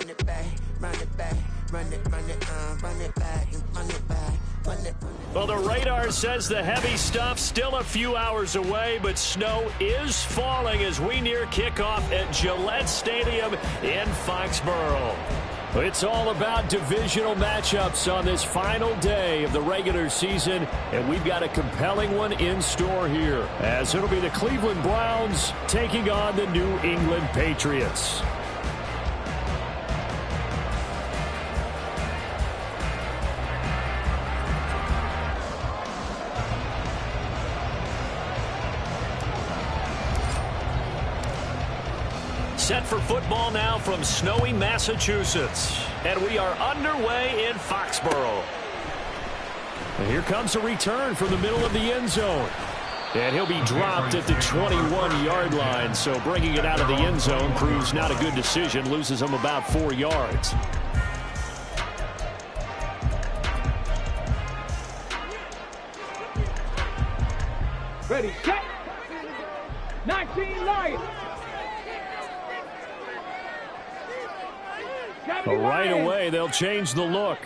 run it back, run it back, run it back, run it back, run it back. Well, the radar says the heavy stuff still a few hours away, but snow is falling as we near kickoff at Gillette Stadium in Foxborough. It's all about divisional matchups on this final day of the regular season, and we've got a compelling one in store here, as it'll be the Cleveland Browns taking on the New England Patriots. Set for football now from snowy Massachusetts. And we are underway in Foxborough. And here comes a return from the middle of the end zone. And he'll be dropped at the 21-yard line. So bringing it out of the end zone proves not a good decision. Loses him about 4 yards. Ready, set. 19 Lions. But right away, they'll change the look.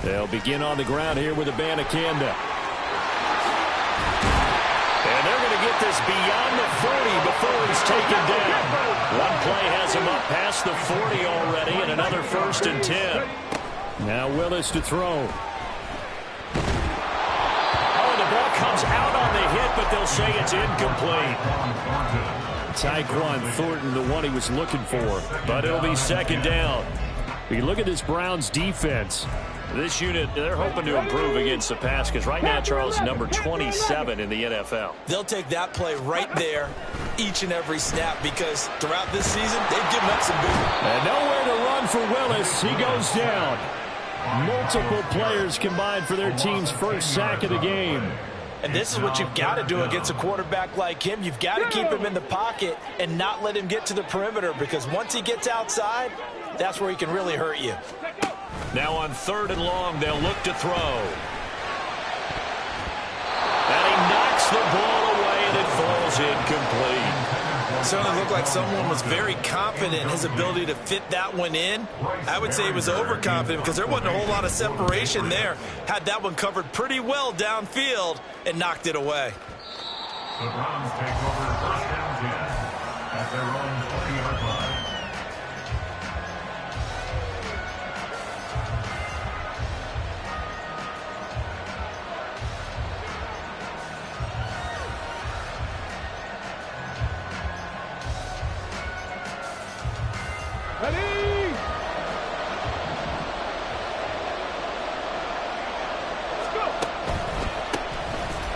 They'll begin on the ground here with Abanikanda. And they're going to get this beyond the 40 before he's taken down. One play has him up past the 40 already, and another 1st and 10. Now Willis to throw. Oh, the ball comes out on the hit, but they'll say it's incomplete. Tyquan Thornton, the one he was looking for. But it'll be 2nd down. You look at this Browns defense. This unit, they're hoping to improve against the pass because right now, Charles, number 27 in the NFL. They'll take that play right there each and every snap because throughout this season, they've given up some big. And nowhere to run for Willis. He goes down. Multiple players combined for their team's first sack of the game. And this is what you've got to do against a quarterback like him. You've got to keep him in the pocket and not let him get to the perimeter because once he gets outside, that's where he can really hurt you. Now on 3rd and long, they'll look to throw. And he knocks the ball away and it falls incomplete. Certainly looked like someone was very confident in his ability to fit that one in. I would say he was overconfident because there wasn't a whole lot of separation there. Had that one covered pretty well downfield and knocked it away. The Browns take over 1st and 10 at their own 40-yard line. Ready? Let's go.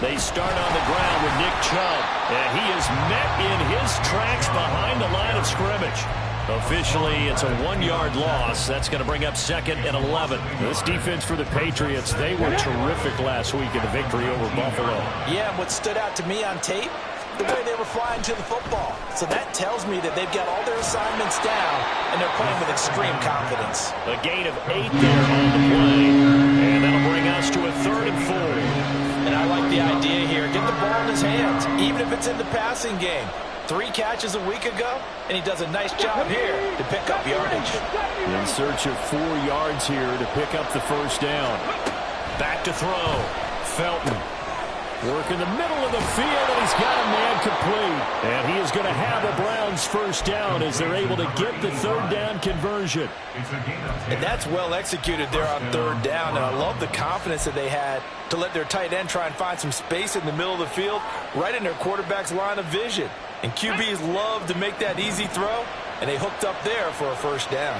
They start on the ground with Nick Chubb, and he is met in his tracks behind the line of scrimmage. Officially, it's a 1-yard loss. That's going to bring up 2nd and 11. This defense for the Patriots, they were terrific last week in the victory over Buffalo. Yeah, and what stood out to me on tape, the way they were flying to the football. So that tells me that they've got all their assignments down, and they're playing with extreme confidence. A gain of 8 there on the play, and that'll bring us to a 3rd and 4. And I like the idea here. Get the ball in his hands, even if it's in the passing game. 3 catches a week ago, and he does a nice job here to pick up yardage. In search of 4 yards here to pick up the 1st down. Back to throw. Felton. Work in the middle of the field, and he's got a man complete. And he is going to have a Browns 1st down as they're able to get the 3rd down conversion. And that's well executed there on 3rd down, and I love the confidence that they had to let their tight end try and find some space in the middle of the field, right in their quarterback's line of vision. And QBs love to make that easy throw, and they hooked up there for a 1st down.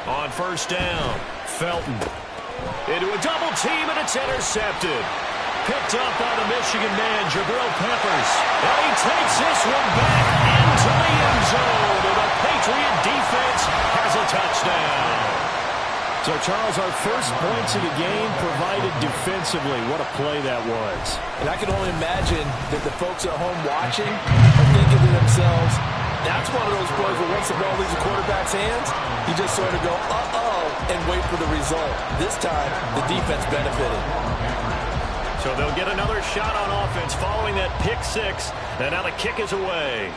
On 1st down, Felton. Into a double team, and it's intercepted. Picked up by the Michigan man, Jabril Peppers. And he takes this one back into the end zone. And the Patriot defense has a touchdown. So, Charles, our first points of the game provided defensively. What a play that was. And I can only imagine that the folks at home watching are thinking to themselves, that's one of those plays where once the ball leaves the quarterback's hands, you just sort of go, uh-oh, and wait for the result. This time, the defense benefited. So they'll get another shot on offense following that pick six. And now the kick is away.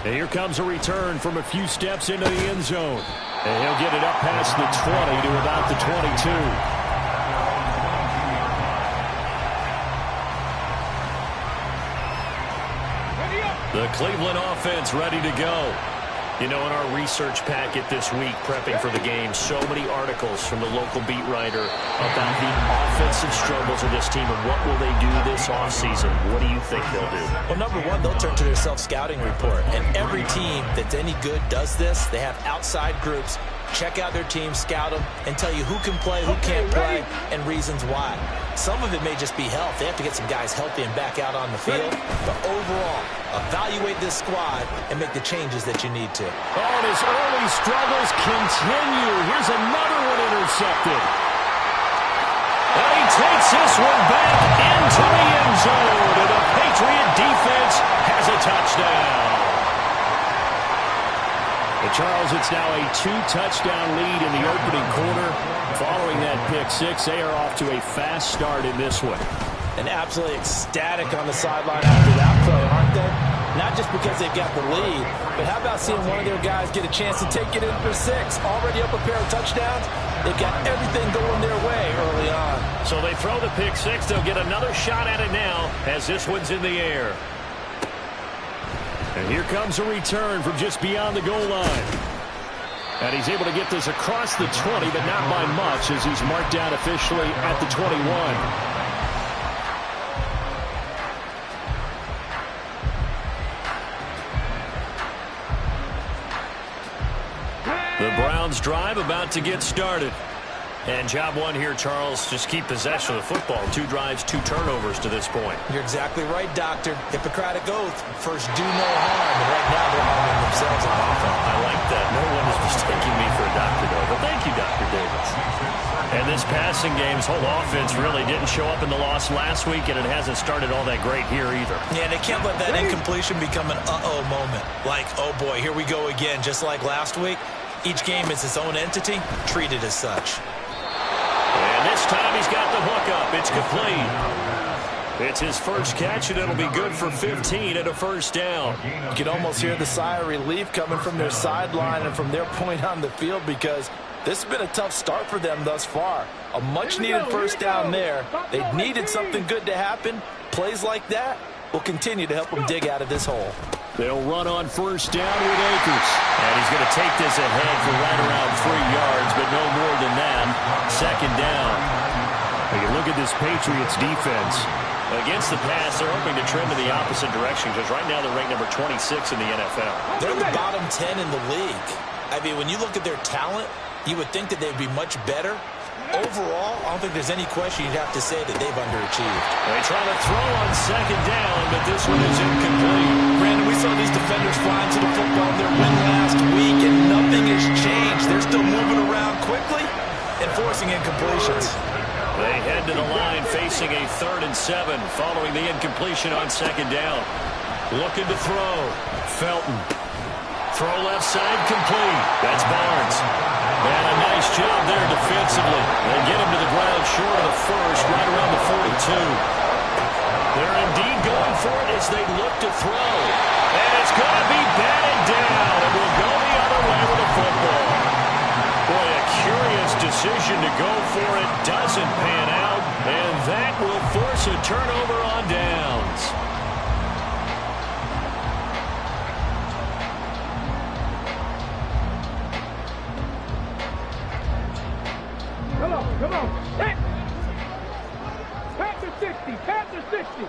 And here comes a return from a few steps into the end zone. And he'll get it up past the 20 to about the 22. The Cleveland offense ready to go. You know, in our research packet this week, prepping for the game, so many articles from the local beat writer about the offensive struggles of this team and what will they do this offseason. What do you think they'll do? Well, number one, they'll turn to their self-scouting report. And every team that's any good does this. They have outside groups. Check out their team, scout them, and tell you who can play, who can't play, and reasons why. Some of it may just be health. They have to get some guys healthy and back out on the field. But overall, evaluate this squad and make the changes that you need to. Oh, and his early struggles continue. Here's another one intercepted. And he takes this one back into the end zone. And the Patriot defense has a touchdown. Charles, it's now a 2-touchdown lead in the opening quarter. Following that pick six, they are off to a fast start in this one. And absolutely ecstatic on the sideline after that play, aren't they? Not just because they've got the lead, but how about seeing one of their guys get a chance to take it in for six? Already up a pair of touchdowns. They've got everything going their way early on. So they throw the pick six. They'll get another shot at it now as this one's in the air. And here comes a return from just beyond the goal line. And he's able to get this across the 20, but not by much as he's marked down officially at the 21. The Browns drive about to get started. And job one here, Charles, just keep possession of the football. 2 drives, 2 turnovers to this point. You're exactly right, Doctor. Hippocratic oath. First, do no harm. And right now, they're harming themselves on offense. I like that. No one is mistaking me for a doctor, though. But thank you, Dr. Davis. And this passing game's whole offense really didn't show up in the loss last week, and it hasn't started all that great here either. Yeah, they can't let that incompletion become an uh-oh moment. Like, oh, boy, here we go again. Just like last week, each game is its own entity, treated as such. And this time he's got the hook up. It's complete. It's his first catch, and it'll be good for 15 and a first down. You can almost hear the sigh of relief coming from their sideline and from their point on the field because this has been a tough start for them thus far. A much-needed first down there. They needed something good to happen. Plays like that will continue to help them dig out of this hole. They'll run on first down with Akers. And he's going to take this ahead for right around 3 yards, but no more than that. Second down. You look at this Patriots defense. Against the pass, they're hoping to trend in the opposite direction because right now they're ranked number 26 in the NFL. They're the bottom 10 in the league. I mean, when you look at their talent, you would think that they'd be much better. Overall, I don't think there's any question you'd have to say that they've underachieved. They try to throw on second down, but this one is incomplete. Brandon, we saw these defenders flying to the football in their win last week, and nothing has changed. They're still moving around quickly and forcing incompletions. They head to the line facing a 3rd and 7 following the incompletion on second down. Looking to throw. Felton. Throw left side complete. That's Barnes. And a nice job there defensively. They get him to the ground short of the first, right around the 42. They're indeed going for it as they look to throw. And it's going to be batted down. And we'll go the other way with the football. Boy, a curious decision to go for it. Doesn't pan out. And that will force a turnover on downs. Come on. Panther 60. Panther 60.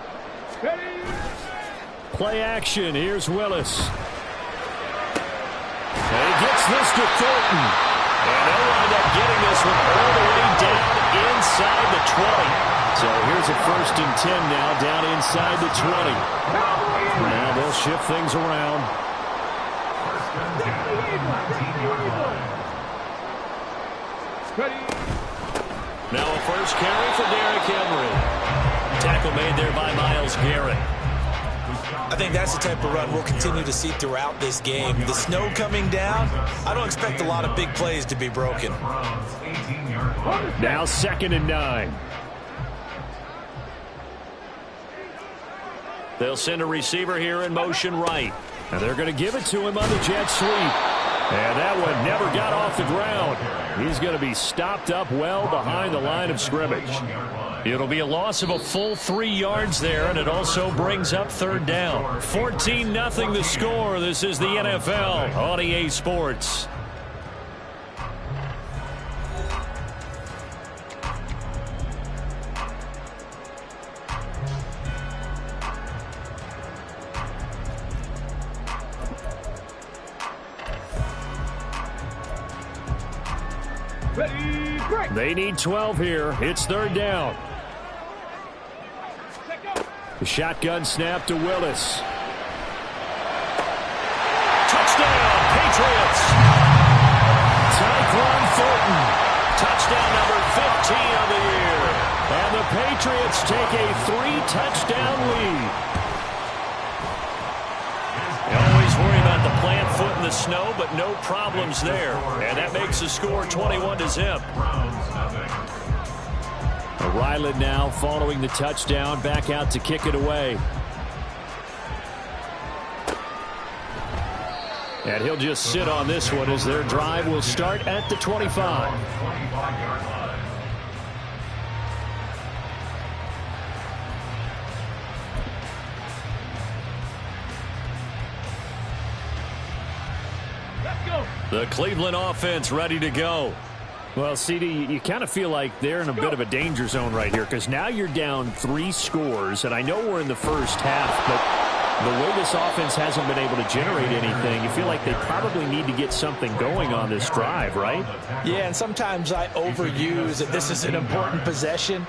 Ready? Play action. Here's Willis. And he gets this to Thornton. And they'll wind up getting this one all the way down inside the 20. So here's a 1st and 10 now, down inside the 20. Now they'll shift things around. Ready? Now a first carry for Derrick Henry. Tackle made there by Myles Garrett. I think that's the type of run we'll continue to see throughout this game. The snow coming down, I don't expect a lot of big plays to be broken. Now 2nd and 9. They'll send a receiver here in motion right. And they're going to give it to him on the jet sweep. And that one never got off the ground. He's going to be stopped up well behind the line of scrimmage. It'll be a loss of a full 3 yards there, and it also brings up 3rd down. 14-0 the score. This is the NFL on EA Sports. They need 12 here. It's 3rd down. The shotgun snap to Willis. Touchdown, Patriots. Tyquan Thornton. Touchdown number 15 of the year. And the Patriots take a 3-touchdown lead. You always worry about the plant foot in the snow, but no problems there. And that makes the score 21-0. Ryland now following the touchdown, back out to kick it away. And he'll just sit on this one as their drive will start at the 25. Let's go. The Cleveland offense ready to go. Well, CD, you kind of feel like they're in a bit of a danger zone right here because now you're down 3 scores, and I know we're in the first half, but the way this offense hasn't been able to generate anything, you feel like they probably need to get something going on this drive, right? Yeah, and sometimes I overuse that this is an important possession.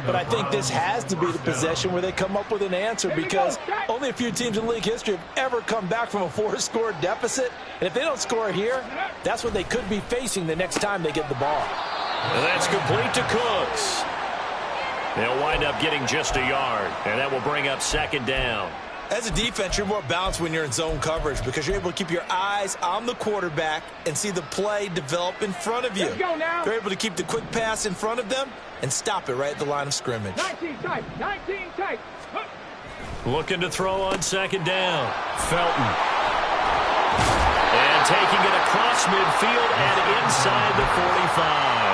But I think this has to be the possession where they come up with an answer because only a few teams in league history have ever come back from a 4-score deficit. And if they don't score here, that's what they could be facing the next time they get the ball. And that's complete to Cooks. They'll wind up getting just a yard, and that will bring up 2nd down. As a defense, you're more balanced when you're in zone coverage because you're able to keep your eyes on the quarterback and see the play develop in front of you. Let's go now. You're able to keep the quick pass in front of them and stop it right at the line of scrimmage. 19 tight. 19 tight. Looking to throw on 2nd down. Felton. And taking it across midfield and inside the 45.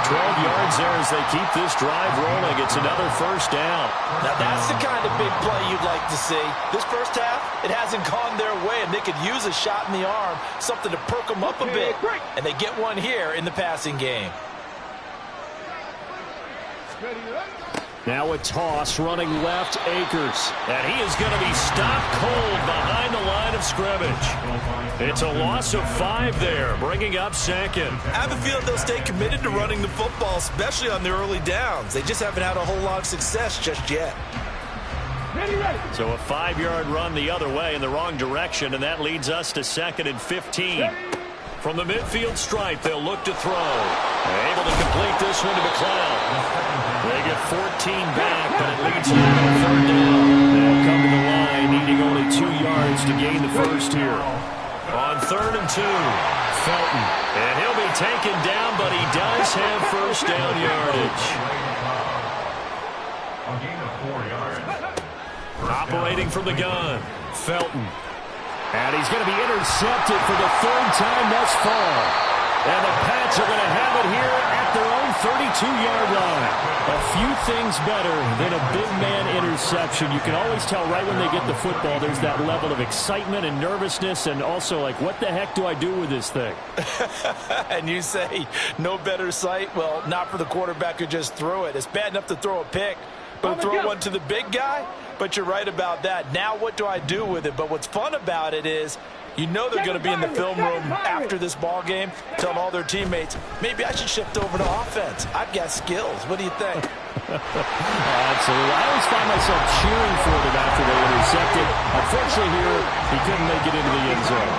12 yards there as they keep this drive rolling. It's another 1st down. Now that's the kind of big play you'd like to see. This first half, it hasn't gone their way, and they could use a shot in the arm, something to perk them up a bit, and they get one here in the passing game. Now a toss running left, Akers. And he is going to be stopped cold behind the line of scrimmage. It's a loss of 5 there, bringing up 2nd. I have a feeling they'll stay committed to running the football, especially on the early downs. They just haven't had a whole lot of success just yet. So a 5-yard run the other way in the wrong direction, and that leads us to 2nd and 15. From the midfield stripe, they'll look to throw. They're able to complete this one to McLeod. They get 14 back, but it leads them to 3rd down. They'll come to the line, needing only 2 yards to gain the first here. On 3rd and 2, Felton. And he'll be taken down, but he does have 1st down yardage. A gain of 4 yards. Operating from the gun, Felton. And he's going to be intercepted for the 3rd time thus far. And the Pats are going to have it here at their own 32-yard line. A few things better than a big man interception. You can always tell right when they get the football, there's that level of excitement and nervousness and also like, what the heck do I do with this thing? And you say, no better sight? Well, not for the quarterback who just threw it. It's bad enough to throw a pick, but throw one to the big guy? But you're right about that. Now what do I do with it? But what's fun about it is you know they're going to be in the film room after this ball game telling all their teammates, maybe I should shift over to offense. I've got skills. What do you think? Absolutely. I always find myself cheering for them after they intercepted. Unfortunately here, he couldn't make it into the end zone.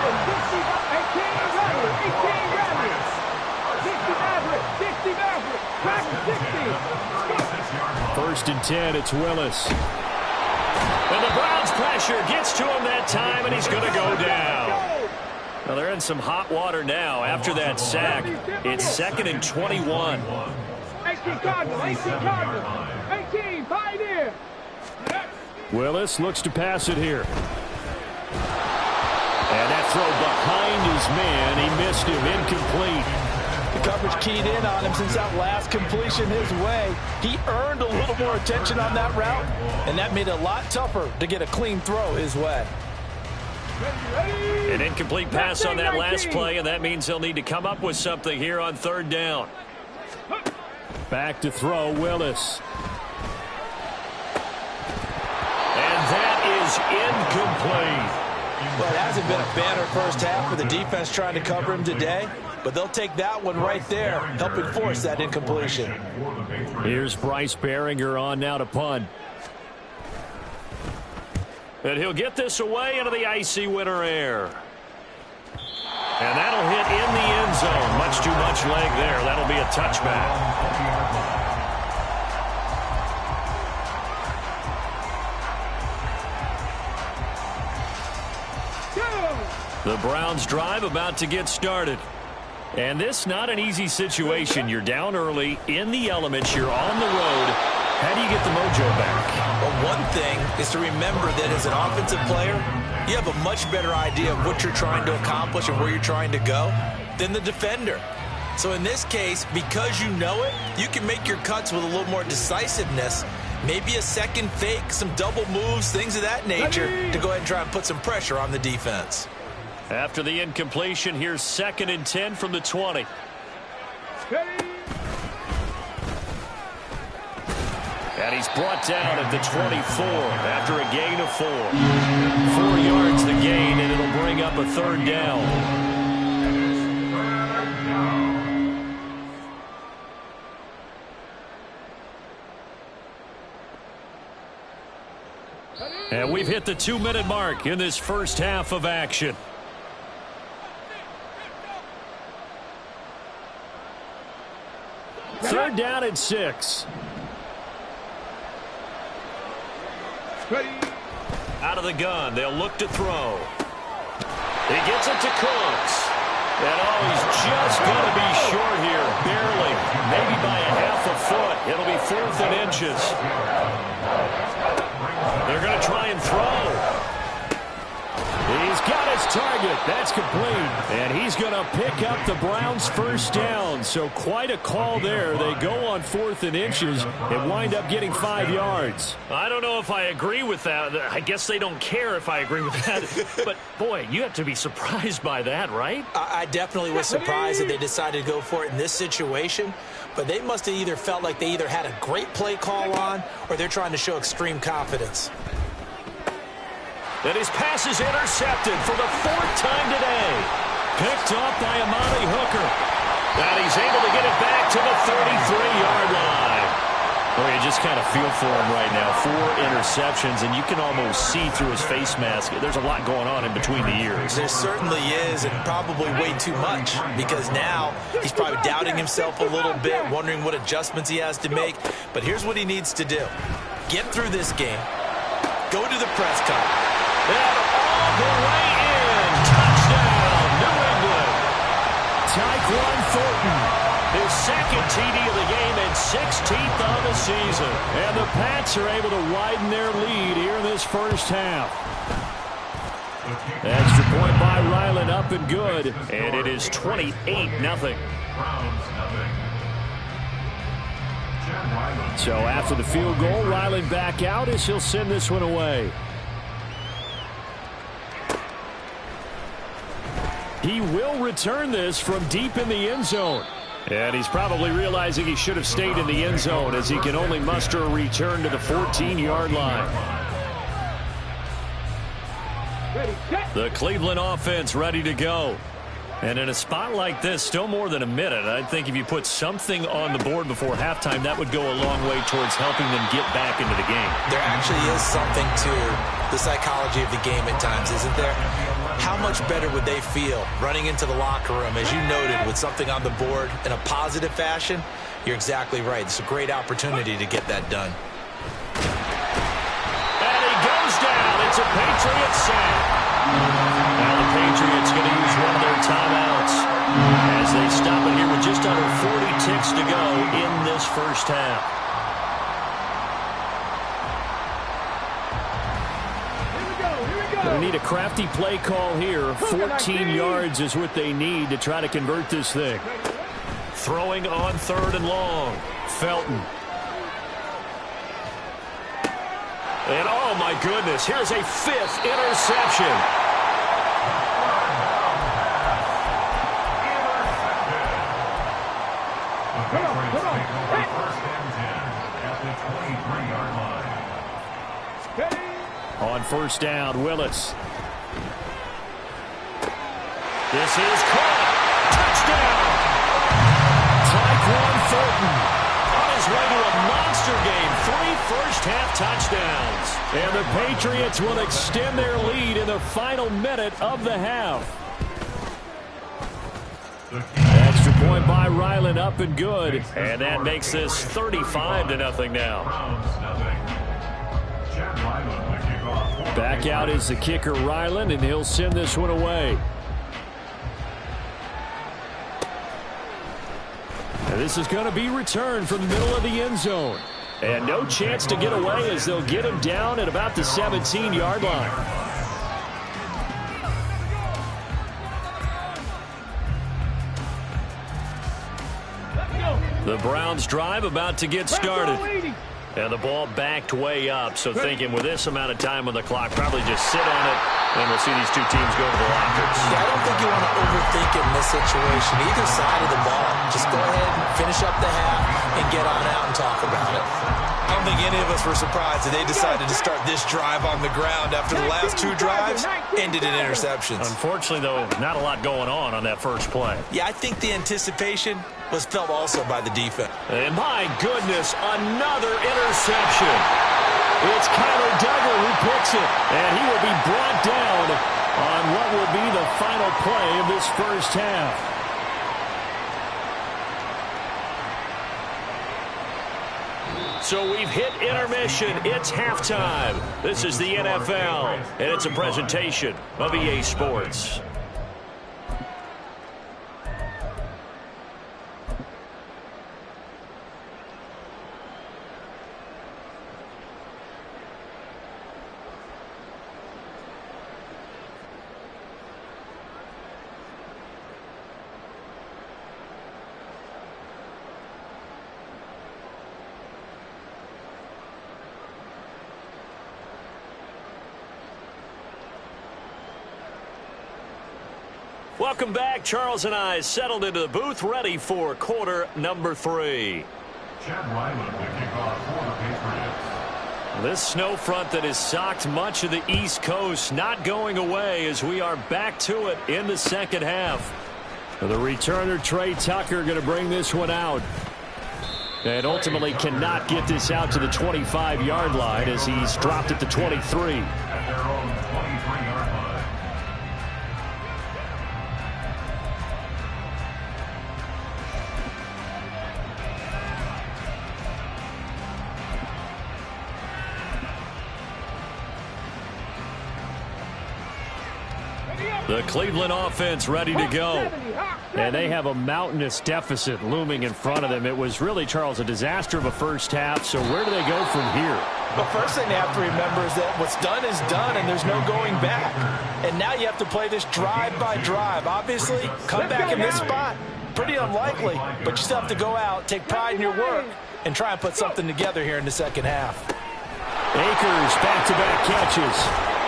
1st and 10, it's Willis. And the Browns pressure gets to him that time, and he's going to go down. Well, they're in some hot water now after that sack. It's 2nd and 21. 18 Cardinals, 18 Pioneer. Willis looks to pass it here. And that throw behind his man. He missed him, incomplete. The coverage keyed in on him since that last completion his way. He earned a little more attention on that route, and that made it a lot tougher to get a clean throw his way. An incomplete pass on that last play, and that means he'll need to come up with something here on 3rd down. Back to throw, Willis. And that is incomplete. Well, it hasn't been a banner first half for the defense trying to cover him today, but they'll take that one right there, helping force that incompletion. Here's Bryce Baringer on now to punt. And he'll get this away into the icy winter air. And that'll hit in the end zone. Much too much leg there. That'll be a touchback. The Browns drive about to get started. And this not an easy situation. You're down early, in the elements, you're on the road. How do you get the mojo back? Well, one thing is to remember that as an offensive player, you have a much better idea of what you're trying to accomplish and where you're trying to go than the defender. So in this case, because you know it, you can make your cuts with a little more decisiveness, maybe a second fake, some double moves, things of that nature, to go ahead and try and put some pressure on the defense. After the incompletion, here's 2nd and 10 from the 20. And he's brought down at the 24 after a gain of 4. 4 yards the gain, and it'll bring up a 3rd down. And we've hit the 2-minute mark in this first half of action. Third down and 6. Out of the gun, they'll look to throw. He gets it to Cooks. And he's just going to be short here, barely, maybe by a half a foot. It'll be 4th and inches. They're going to try and throw. He's got his target. That's complete. And he's going to pick up the Browns' first down. So quite a call there. They go on 4th and inches and wind up getting 5 yards. I don't know if I agree with that. I guess they don't care if I agree with that. But, boy, you have to be surprised by that, right? I definitely was surprised that they decided to go for it in this situation. But they must have either felt like they either had a great play call on or they're trying to show extreme confidence. And his pass is intercepted for the 4th time today. Picked off by Amani Hooker. And he's able to get it back to the 33-yard line. Well, you just kind of feel for him right now. 4 interceptions, and you can almost see through his face mask. There's a lot going on in between the ears. There certainly is, and probably way too much, because now he's probably doubting himself a little bit, wondering what adjustments he has to make. But here's what he needs to do. Get through this game. Go to the press conference. And all the way in. Touchdown, New England. Tyquan Thornton, his 2nd TD of the game and 16th on the season. And the Pats are able to widen their lead here in this first half. Extra point by Ryland, up and good. And it is 28-0. So after the field goal, Ryland back out as he'll send this one away. He will return this from deep in the end zone. And he's probably realizing he should have stayed in the end zone as he can only muster a return to the 14-yard line. The Cleveland offense ready to go. And in a spot like this, still more than a minute, I think if you put something on the board before halftime, that would go a long way towards helping them get back into the game. There actually is something to the psychology of the game at times, isn't there? How much better would they feel running into the locker room, as you noted, with something on the board in a positive fashion? You're exactly right. It's a great opportunity to get that done. And he goes down. It's sacked. Now the Patriots going to use one of their timeouts as they stop it here with just under 40 ticks to go in this first half. They need a crafty play call here. 14 yards is what they need to try to convert this thing. Throwing on 3rd and long. Felton. And oh my goodness, here's a 5th interception. On 1st down, Willis. This is caught. Touchdown. Tyquan Thornton on his way to a monster game. 3 first-half touchdowns. And the Patriots will extend their lead in the final minute of the half. Extra point by Ryland, up and good. And that makes this 35-0 now. Back out is the kicker, Ryland, and he'll send this one away. And this is going to be returned from the middle of the end zone. And no chance to get away as they'll get him down at about the 17-yard line. The Browns drive about to get started. And the ball backed way up, so thinking with this amount of time on the clock, probably just sit on it, and we'll see these two teams go to the lockers. Yeah, I don't think you want to overthink it in this situation. Either side of the ball. Just go ahead and finish up the half and get on out and talk about it. I don't think any of us were surprised that they decided to start this drive on the ground after the last 2 drives ended in interceptions. Unfortunately, though, not a lot going on that first play. Yeah, I think the anticipation was felt also by the defense. And my goodness, another interception. It's Kyler Duggar who picks it, and he will be brought down on what will be the final play of this first half. So we've hit intermission. It's halftime. This is the NFL, and it's a presentation of EA Sports. Welcome back. Charles and I settled into the booth, ready for quarter number 3. Chad Ryland to kick off for the Patriots. This snow front that has socked much of the East Coast not going away as we are back to it in the second half. The returner, Trey Tucker, going to bring this one out. And ultimately cannot get this out to the 25-yard line as he's dropped at the 23. At their own 23-yard line. The Cleveland offense ready to go. And they have a mountainous deficit looming in front of them. It was really, Charles, a disaster of a first half. So where do they go from here? The first thing they have to remember is that what's done is done, and there's no going back. And now you have to play this drive by drive. Obviously, come back in this spot, pretty unlikely. But you still have to go out, take pride in your work, and try and put something together here in the second half. Akers, back-to-back catches.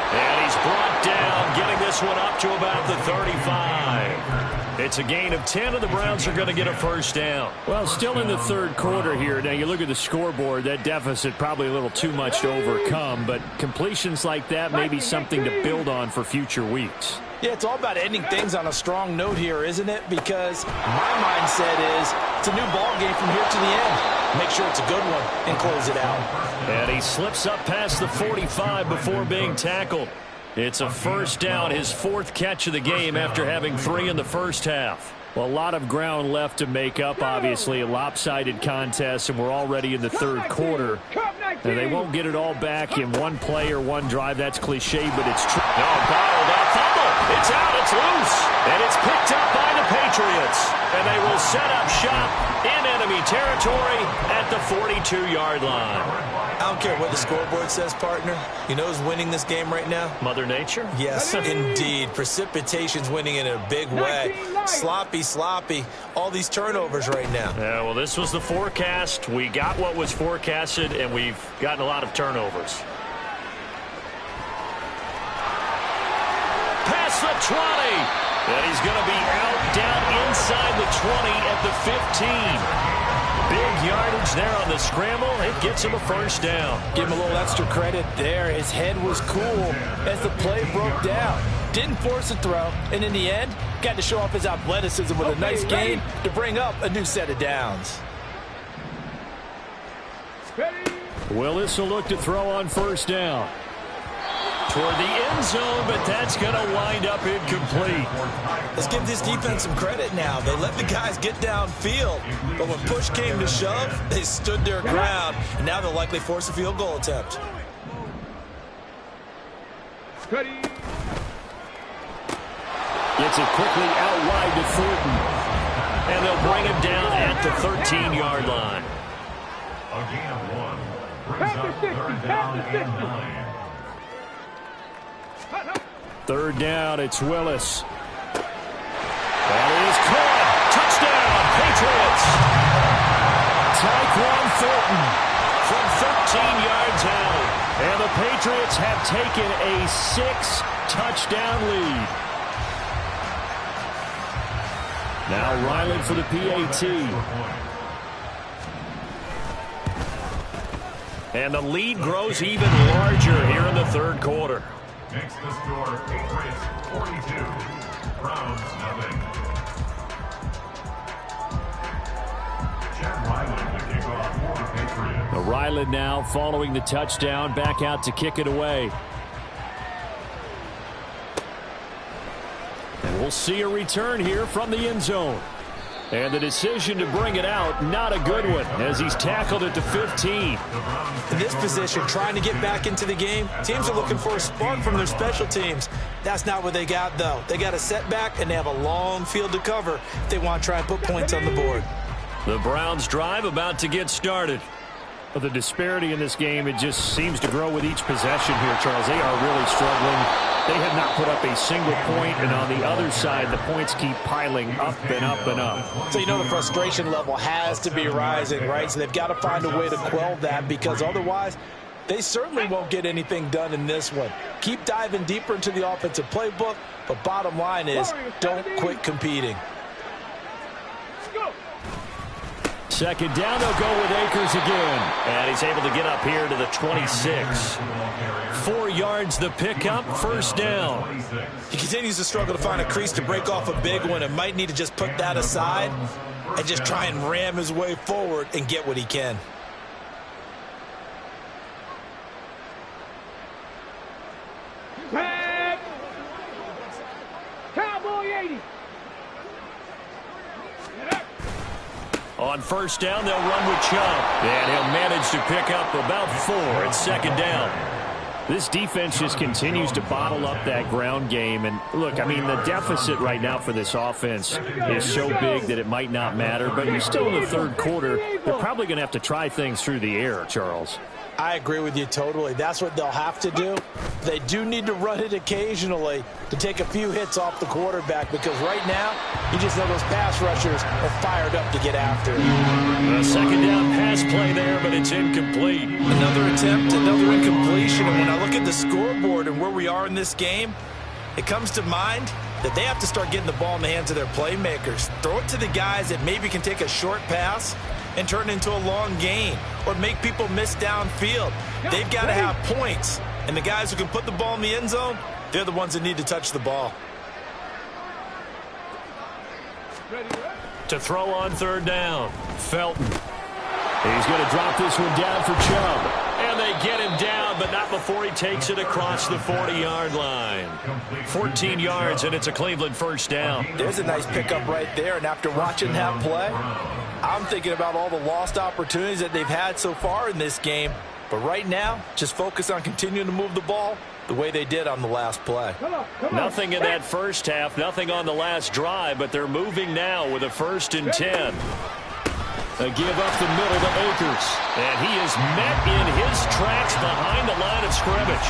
And he's brought down, getting this one up to about the 35. It's a gain of 10, and the Browns are going to get a first down. Well, still in the third quarter here. Now, you look at the scoreboard, that deficit probably a little too much to overcome, but completions like that may be something to build on for future weeks. Yeah, it's all about ending things on a strong note here, isn't it? Because my mindset is it's a new ball game from here to the end. Make sure it's a good one and close it out. And he slips up past the 45 before being tackled. It's a first down, his 4th catch of the game after having 3 in the first half. Well, a lot of ground left to make up, obviously. A lopsided contest, and we're already in the third quarter. And they won't get it all back in one play or one drive. That's cliche, but it's true. No, bottled up fumble. It's out. It's loose. And it's picked up by the Patriots. And they will set up shop in enemy territory at the 42-yard line. I don't care what the scoreboard says, partner. You know who's winning this game right now? Mother Nature? Yes, indeed. Precipitation's winning in a big way. Sloppy. All these turnovers right now. Yeah, well, this was the forecast. We got what was forecasted, and we've gotten a lot of turnovers. Past the 20. And he's going to be out down inside the 20 at the 15. Big yardage there on the scramble. It gets him a first down. Give him a little extra credit there. His head was cool as the play broke down. Didn't force a throw, and in the end, got to show off his athleticism with a nice gain to bring up a new set of downs. Willis will look to throw on first down. Toward the end zone, but that's going to wind up incomplete. Let's give this defense some credit now. They let the guys get downfield, but when push came to shove, they stood their ground, and now they'll likely force a field goal attempt. Gets it quickly out wide to Thornton. And they'll bring him down at the 13-yard line. A gain of 1. Brings up third down and 9. Third down, it's Willis. That is caught. Touchdown, Patriots. Tyquan Thornton from 13 yards out. And the Patriots have taken a 6-touchdown lead. Now Ryland for the PAT. And the lead grows even larger here in the third quarter. Makes the score Patriots 42, Browns nothing. Chad Ryland to kick off for the Patriots. Ryland now following the touchdown, back out to kick it away. And we'll see a return here from the end zone. And the decision to bring it out, not a good one, as he's tackled at the 15. In this position, trying to get back into the game, teams are looking for a spark from their special teams. That's not what they got, though. They got a setback, and they have a long field to cover if they want to try and put points on the board. The Browns drive about to get started. But the disparity in this game, it just seems to grow with each possession here, Charles. They are really struggling. They have not put up a single point, and on the other side, the points keep piling up and up and up. So you know the frustration level has to be rising, right? So they've got to find a way to quell that, because otherwise they certainly won't get anything done in this one. Keep diving deeper into the offensive playbook, but bottom line is don't quit competing. Second down, they'll go with Akers again. And he's able to get up here to the 26. 4 yards the pickup, first down. He continues to struggle to find a crease to break off a big one and might need to just put that aside and just try and ram his way forward and get what he can. Cowboy 80. On first down, they'll run with Chubb. And he'll manage to pick up about 4 at second down. This defense just continues to bottle up that ground game. And, look, I mean, the deficit right now for this offense is so big that it might not matter. But you're still in the third quarter. They're probably going to have to try things through the air, Charles. I agree with you totally. That's what they'll have to do. They do need to run it occasionally to take a few hits off the quarterback, because right now, you just know those pass rushers are fired up to get after it. A second down pass play there, but it's incomplete. Another attempt, another incompletion. And when I look at the scoreboard and where we are in this game, it comes to mind that they have to start getting the ball in the hands of their playmakers. Throw it to the guys that maybe can take a short pass and turn it into a long gain, or make people miss downfield. They've got to have points, and the guys who can put the ball in the end zone, they're the ones that need to touch the ball. To throw on third down, Felton. He's going to drop this one down for Chubb. And they get him down, but not before he takes it across the 40-yard line. 14 yards, and it's a Cleveland first down. There's a nice pickup right there, and after watching that play, I'm thinking about all the lost opportunities that they've had so far in this game. But right now, just focus on continuing to move the ball the way they did on the last play. Come on. Nothing in that first half, nothing on the last drive, but they're moving now with a 1st and 10. A give up the middle to Akers. And he is met in his tracks behind the line of scrimmage.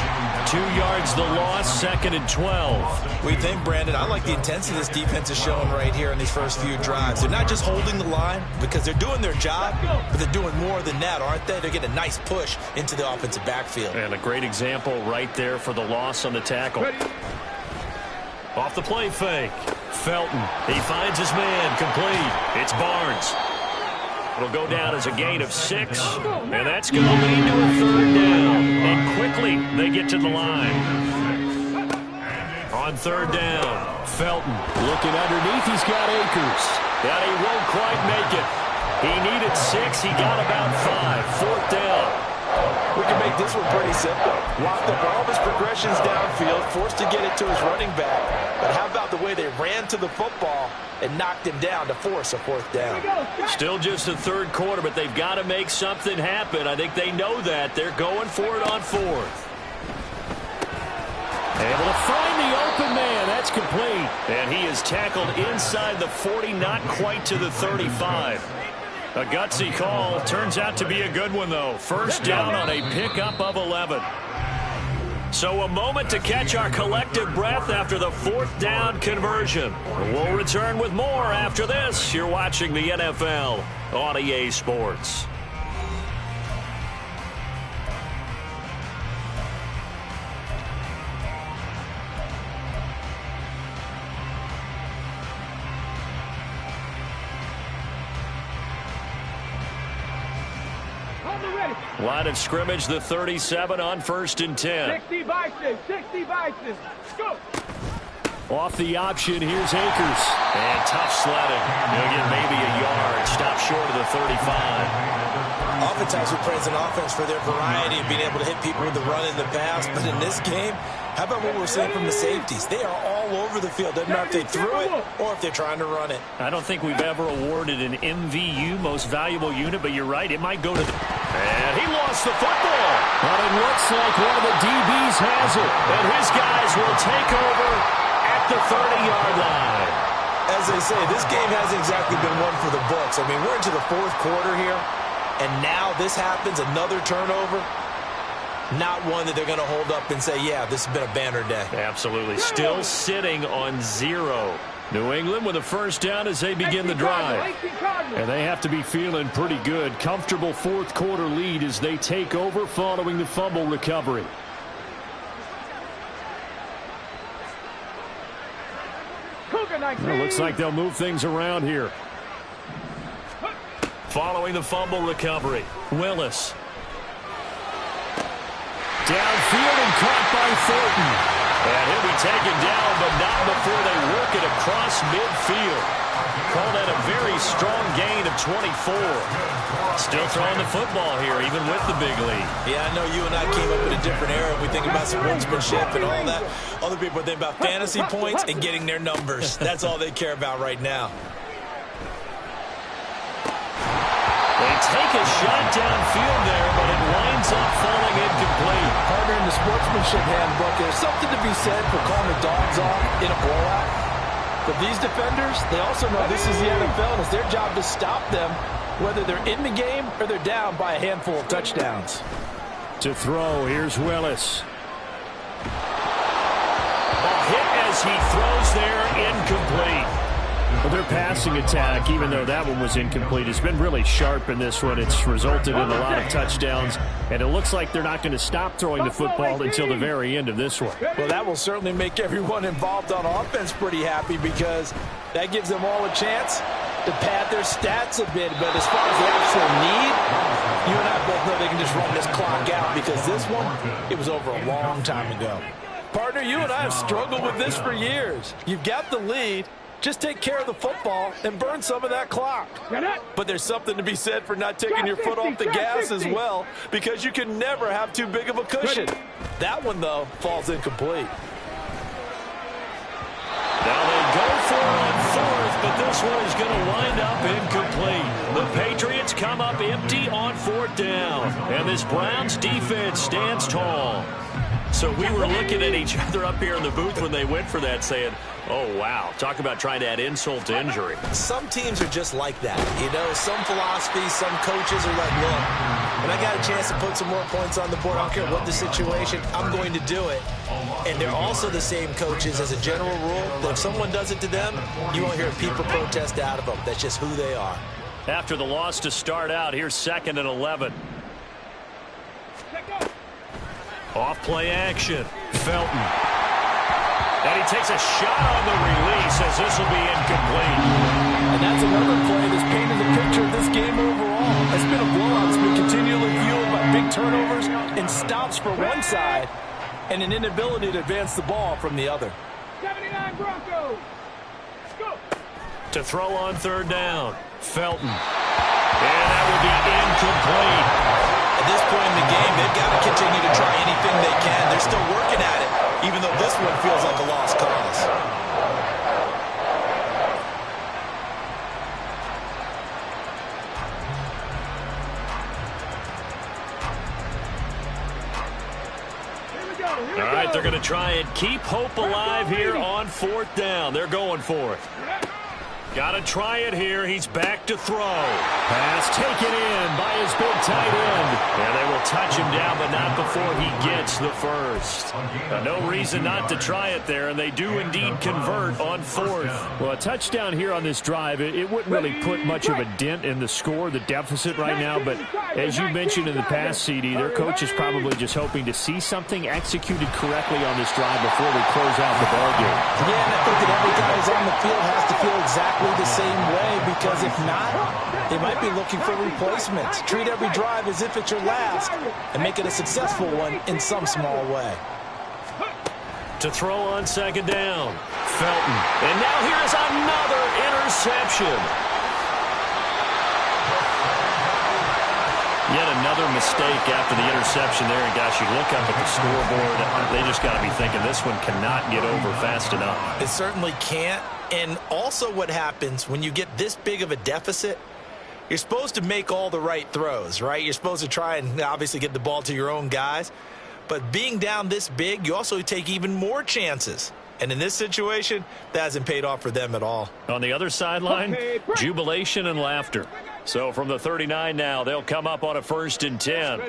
2 yards the loss, 2nd and 12. We think, Brandon, I like the intensity this defense is showing right here in these first few drives. They're not just holding the line because they're doing their job, but they're doing more than that, aren't they? They're getting a nice push into the offensive backfield. And a great example right there for the loss on the tackle. Off the play fake. Felton. He finds his man. Complete. It's Barnes. It'll go down as a gain of 6, and that's going to lead to a 3rd down. And quickly, they get to the line. On 3rd down, Felton looking underneath. He's got Akers, and he won't quite make it. He needed 6. He got about 5. 4th down. We can make this one pretty simple. Locked up all of his progressions downfield, forced to get it to his running back. But how about the way they ran to the football and knocked him down to force a 4th down? Still just a 3rd quarter, but they've got to make something happen. I think they know that. They're going for it on 4th. Able to find the open man. That's complete. And he is tackled inside the 40, not quite to the 35. A gutsy call. Turns out to be a good one, though. 1st down on a pickup of 11. So a moment to catch our collective breath after the 4th down conversion. We'll return with more after this. You're watching the NFL on EA Sports. Line of scrimmage, the 37 on 1st and 10. 60 Bison, 60 Bison. Go. Off the option, here's Akers. And tough sledding. He'll get maybe a yard. Stop short of the 35. Oftentimes we praise an offense for their variety of being able to hit people with the run in the past. But in this game, how about what we're seeing from the safeties? They are all over the field. Doesn't matter if they threw it or if they're trying to run it. I don't think we've ever awarded an MVU, most valuable unit, but you're right. It might go to the... And he lost the football. But it looks like one of the DBs has it. And his guys will take over at the 30-yard line. As they say, this game hasn't exactly been one for the books. I mean, we're into the 4th quarter here, and now this happens, another turnover. Not one that they're going to hold up and say, yeah, this has been a banner day. Absolutely. Still sitting on 0. New England with a 1st down as they begin the drive. And they have to be feeling pretty good. Comfortable 4th quarter lead as they take over following the fumble recovery. Well, looks like they'll move things around here. Following the fumble recovery, Willis. Downfield and caught by Thornton. And he'll be taken down, but not before they work it across midfield. Call that a very strong gain of 24. Still throwing the football here, even with the big lead. Yeah, I know you and I came up in a different era. We think about sportsmanship and all that. Other people think about fantasy points and getting their numbers. That's all they care about right now. They take a shot downfield there, but it winds up falling incomplete. Partner, in the sportsmanship handbook, there's something to be said for calling the dogs off in a blowout. But these defenders, they also know this is the NFL, and it's their job to stop them, whether they're in the game or they're down by a handful of touchdowns. To throw, here's Willis. A hit as he throws there, incomplete. Well, their passing attack, even though that one was incomplete, has been really sharp in this one. It's resulted in a lot of touchdowns, and it looks like they're not going to stop throwing the football until the very end of this one. Well, that will certainly make everyone involved on offense pretty happy because that gives them all a chance to pad their stats a bit. But as far as the actual need, you and I both know they can just run this clock out because this one, it was over a long time ago. Partner, you and I have struggled with this for years. You've got the lead. Just take care of the football and burn some of that clock. But there's something to be said for not taking your foot off the gas as well, because you can never have too big of a cushion. That one, though, falls incomplete. Now they go for it on 4th, but this one is going to wind up incomplete. The Patriots come up empty on 4th down, and this Browns defense stands tall. So we were looking at each other up here in the booth when they went for that, saying, oh, wow, talk about trying to add insult to injury. Some teams are just like that. You know, some philosophies, some coaches are like, look, when I got a chance to put some more points on the board, I don't care what the situation, I'm going to do it. And they're also the same coaches as a general rule that if someone does it to them, you won't hear people protest out of them. That's just who they are. After the loss to start out, here's 2nd and 11. Off play action. Felton. And he takes a shot on the release as this will be incomplete. And that's another play that's painted the picture of this game overall. It's been a blowout. It's been continually fueled by big turnovers and stops for one side and an inability to advance the ball from the other. 79 Broncos. Go. To throw on 3rd down. Felton. And that will be incomplete. At this point in the game, they've got to continue to try anything they can. They're still working at it, even though this one feels like a lost cause. All right, they're going to try and keep hope alive here on 4th down. They're going for it. Got to try it here. He's back to throw. Pass taken in by his big tight end. And they will touch him down, but not before he gets the first. No reason not to try it there, and they do indeed convert on 4th. Well, a touchdown here on this drive, it wouldn't really put much of a dent in the score, the deficit right now. But as you mentioned in the past, CD, their coach is probably just hoping to see something executed correctly on this drive before they close out the ballgame. Yeah, and I think that every guy who's on the field has to feel exactly the same way, because if not, they might be looking for replacements. Treat every drive as if it's your last and make it a successful one in some small way. To throw on 2nd down. Felton. And now here's another interception. Yet another mistake after the interception there. And gosh, you look up at the scoreboard, they just got to be thinking this one cannot get over fast enough. It certainly can't. And also what happens when you get this big of a deficit, you're supposed to make all the right throws, right? You're supposed to try and obviously get the ball to your own guys. But being down this big, you also take even more chances. And in this situation, that hasn't paid off for them at all. On the other sideline, jubilation and laughter. So from the 39 now, they'll come up on a 1st and 10.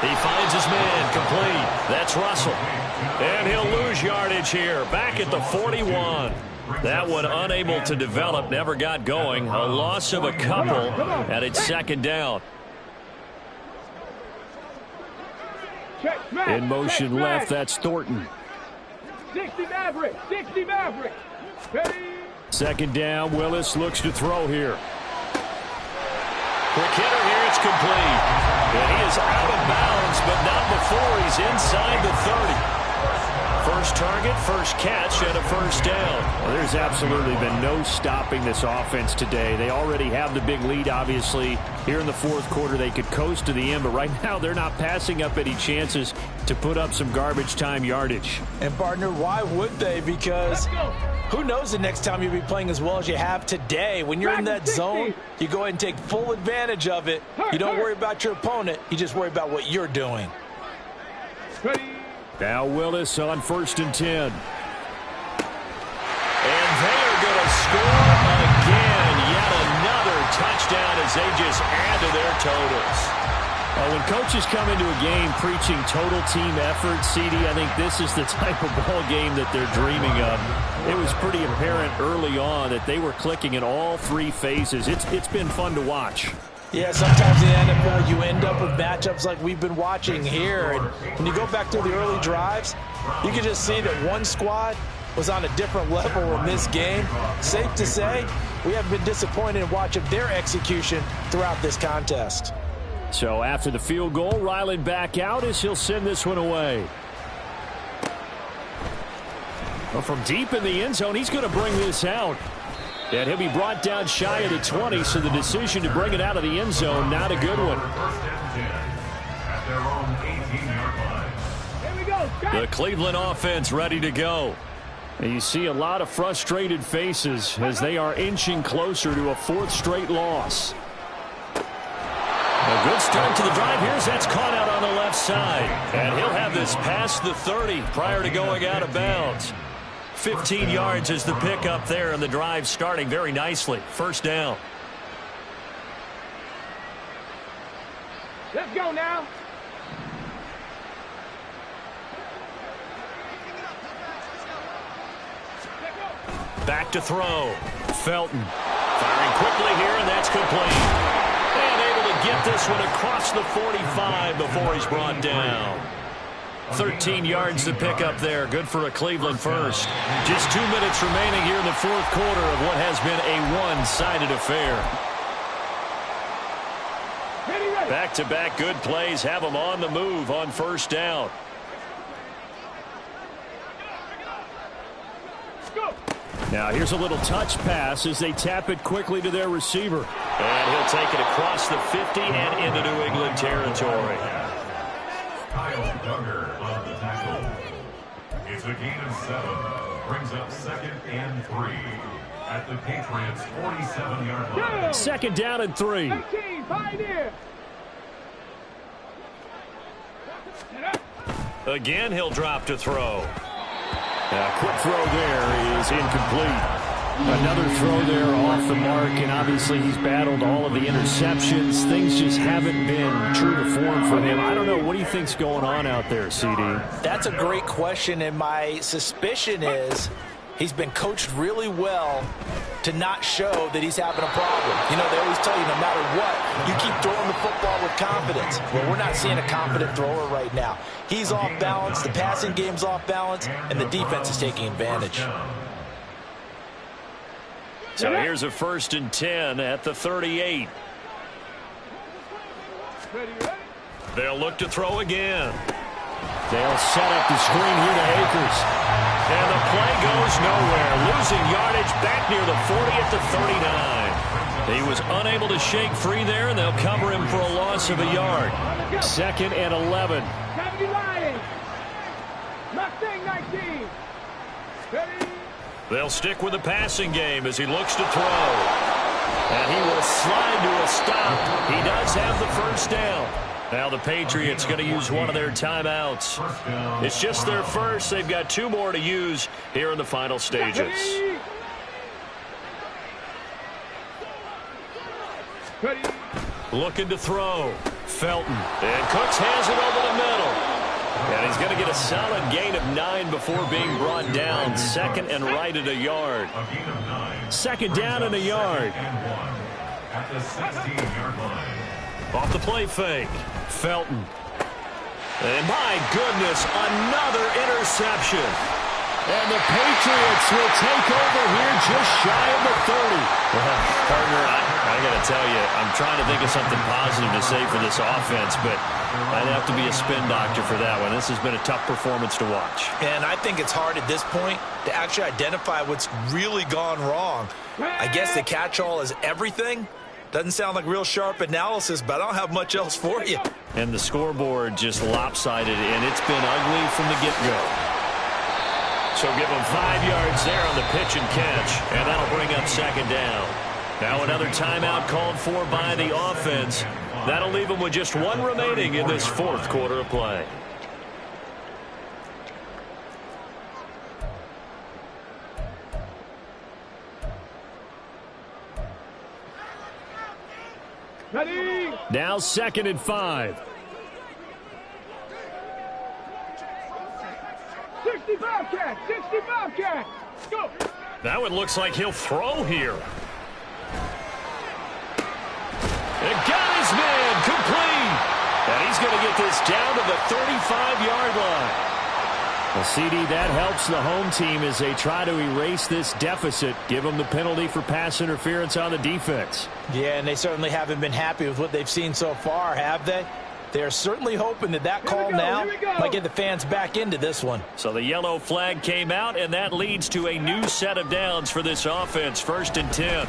He finds his man complete. That's Russell. And he'll lose yardage here. Back at the 41. That one unable to develop, never got going. A loss of a couple, and it's 2nd down. In motion left, that's Thornton. 60 Maverick. 60 Maverick. Ready. 2nd down, Willis looks to throw here. Quick hitter here, it's complete. And he is out of bounds, but not before he's inside the 30. First target, first catch, and a 1st down. Well, there's absolutely been no stopping this offense today. They already have the big lead, obviously. Here in the 4th quarter, they could coast to the end, but right now they're not passing up any chances to put up some garbage time yardage. And, partner, why would they? Because who knows the next time you'll be playing as well as you have today. When you're in that zone, you go ahead and take full advantage of it. You don't worry about your opponent. You just worry about what you're doing. Ready. Now Willis on 1st and 10. And they are going to score again. Yet another touchdown as they just add to their totals. When coaches come into a game preaching total team effort, CD, I think this is the type of ball game that they're dreaming of. It was pretty apparent early on that they were clicking in all 3 phases. It's been fun to watch. Yeah, sometimes in the NFL you end up with matchups like we've been watching here. And when you go back to the early drives, you can just see that one squad was on a different level in this game. Safe to say, we have been disappointed in watching their execution throughout this contest. So after the field goal, Ryland back out as he'll send this one away. Well, from deep in the end zone, he's going to bring this out. And he'll be brought down shy of the 20, so the decision to bring it out of the end zone, not a good one. The Cleveland offense ready to go. And you see a lot of frustrated faces as they are inching closer to a 4th straight loss. A good start to the drive. Here's that's caught out on the left side. And he'll have this past the 30 prior to going out of bounds. 15 yards is the pickup there, and the drive starting very nicely. First down. Let's go now. Back to throw. Felton firing quickly here, and that's complete. And able to get this one across the 45 before he's brought down. 13 yards to pick up there. Good for a Cleveland first. Just 2 minutes remaining here in the 4th quarter of what has been a one-sided affair. Back-to-back good plays have them on the move on first down. Now here's a little touch pass as they tap it quickly to their receiver. And he'll take it across the 50 and into New England territory. Kyle Duggar on the tackle. It's a gain of 7. Brings up 2nd and 3 at the Patriots' 47-yard line. Second down and 3. 18, Pioneer. Again, he'll drop to throw. A quick throw there is incomplete. Another throw there off the mark, and obviously he's battled all of the interceptions. Things just haven't been true to form for him. I don't know. What do you think's going on out there, CD? That's a great question, and my suspicion is he's been coached really well to not show that he's having a problem. You know, they always tell you no matter what, you keep throwing the football with confidence. Well, we're not seeing a confident thrower right now. He's off balance, the passing game's off balance, and the defense is taking advantage. So here's a 1st and 10 at the 38. They'll look to throw again. They'll set up the screen here to Akers. And the play goes nowhere. Losing yardage back near the 40 at the 39. He was unable to shake free there, and they'll cover him for a loss of a yard. 2nd and 11. 70 Lions. Mustang 19. Ready. They'll stick with the passing game as he looks to throw. And he will slide to a stop. He does have the first down. Now the Patriots going to use one of their timeouts. It's just their first. They've got 2 more to use here in the final stages. Ready. Looking to throw. Felton. And Cooks has it over the middle. And he's going to get a solid gain of 9 before being brought down. 2nd and right at a yard. 2nd down and a yard. At the 16-yard line. Off the play fake. Felton. And my goodness, another interception. And the Patriots will take over here just shy of the 30. Well, partner, I got to tell you, I'm trying to think of something positive to say for this offense, but I'd have to be a spin doctor for that one. This has been a tough performance to watch. And I think it's hard at this point to actually identify what's really gone wrong. I guess the catch-all is everything. Doesn't sound like real sharp analysis, but I don't have much else for you. And the scoreboard just lopsided, and it's been ugly from the get-go. So give them 5 yards there on the pitch and catch, and that'll bring up 2nd down. Now another timeout called for by the offense. That'll leave them with just 1 remaining in this 4th quarter of play. Ready. Now 2nd and 5. 65 cat. 65 cat. Go. That one looks like he'll throw here. And got his man complete. And he's going to get this down to the 35-yard line. Well, CD, that helps the home team as they try to erase this deficit, give them the penalty for pass interference on the defense. Yeah, and they certainly haven't been happy with what they've seen so far, have they? They're certainly hoping that call now might get the fans back into this one. So the yellow flag came out, and that leads to a new set of downs for this offense. 1st and 10.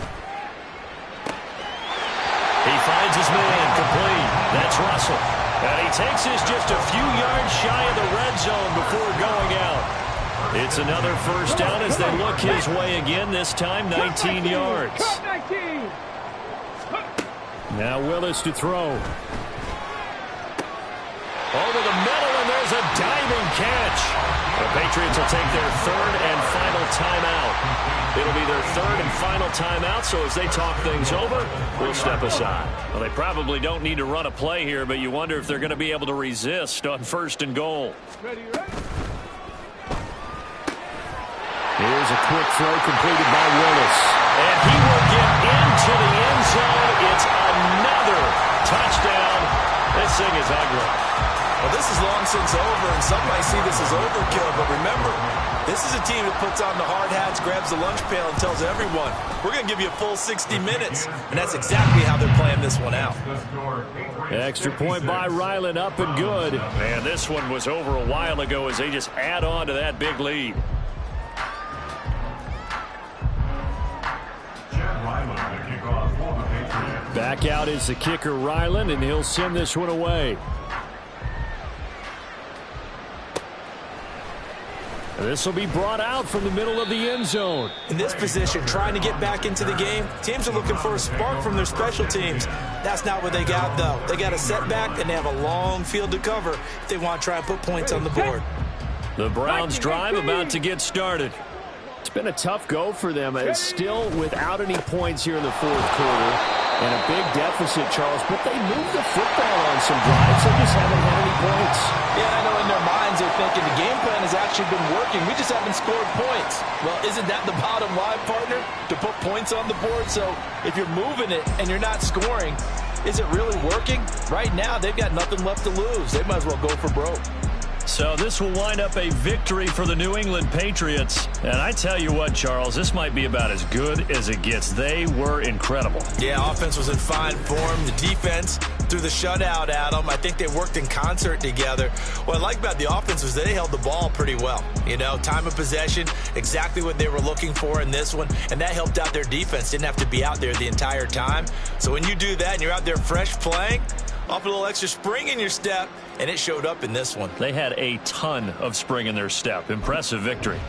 He finds his man complete. That's Russell. And he takes this just a few yards shy of the red zone before going out. It's another first down as they look his way again, this time 19 yards. Now Willis to throw. Over the middle, and there's a diving catch. The Patriots will take their third and final timeout. It'll be their third and final timeout, so as they talk things over, we'll step aside. Well, they probably don't need to run a play here, but you wonder if they're going to be able to resist on first and goal. Here's a quick throw completed by Willis. And he will get into the end zone. It's another touchdown. This thing is ugly. Well, this is long since over, and some might see this as overkill. But remember, this is a team that puts on the hard hats, grabs the lunch pail, and tells everyone, we're going to give you a full 60 minutes. And that's exactly how they're playing this one out. Extra point by Ryland, up and good. Man, this one was over a while ago as they just add on to that big lead. Back out is the kicker, Ryland, and he'll send this one away. This will be brought out from the middle of the end zone. In this position, trying to get back into the game, teams are looking for a spark from their special teams. That's not what they got, though. They got a setback, and they have a long field to cover if they want to try and put points on the board. The Browns drive about to get started. It's been a tough go for them. It's still without any points here in the fourth quarter. And a big deficit, Charles, but they moved the football on some drives. They just haven't had any points. Yeah, I know in their minds they're thinking the game plan has actually been working. We just haven't scored points. Well, isn't that the bottom line, partner? To put points on the board? So if you're moving it and you're not scoring, is it really working? Right now, they've got nothing left to lose. They might as well go for broke. So this will wind up a victory for the New England Patriots. And I tell you what, Charles, this might be about as good as it gets. They were incredible. Yeah, offense was in fine form. The defense threw the shutout at them. I think they worked in concert together. What I like about the offense was they held the ball pretty well. You know, time of possession, exactly what they were looking for in this one. And that helped out their defense. Didn't have to be out there the entire time. So when you do that and you're out there fresh playing, off a little extra spring in your step, and it showed up in this one. They had a ton of spring in their step. Impressive victory.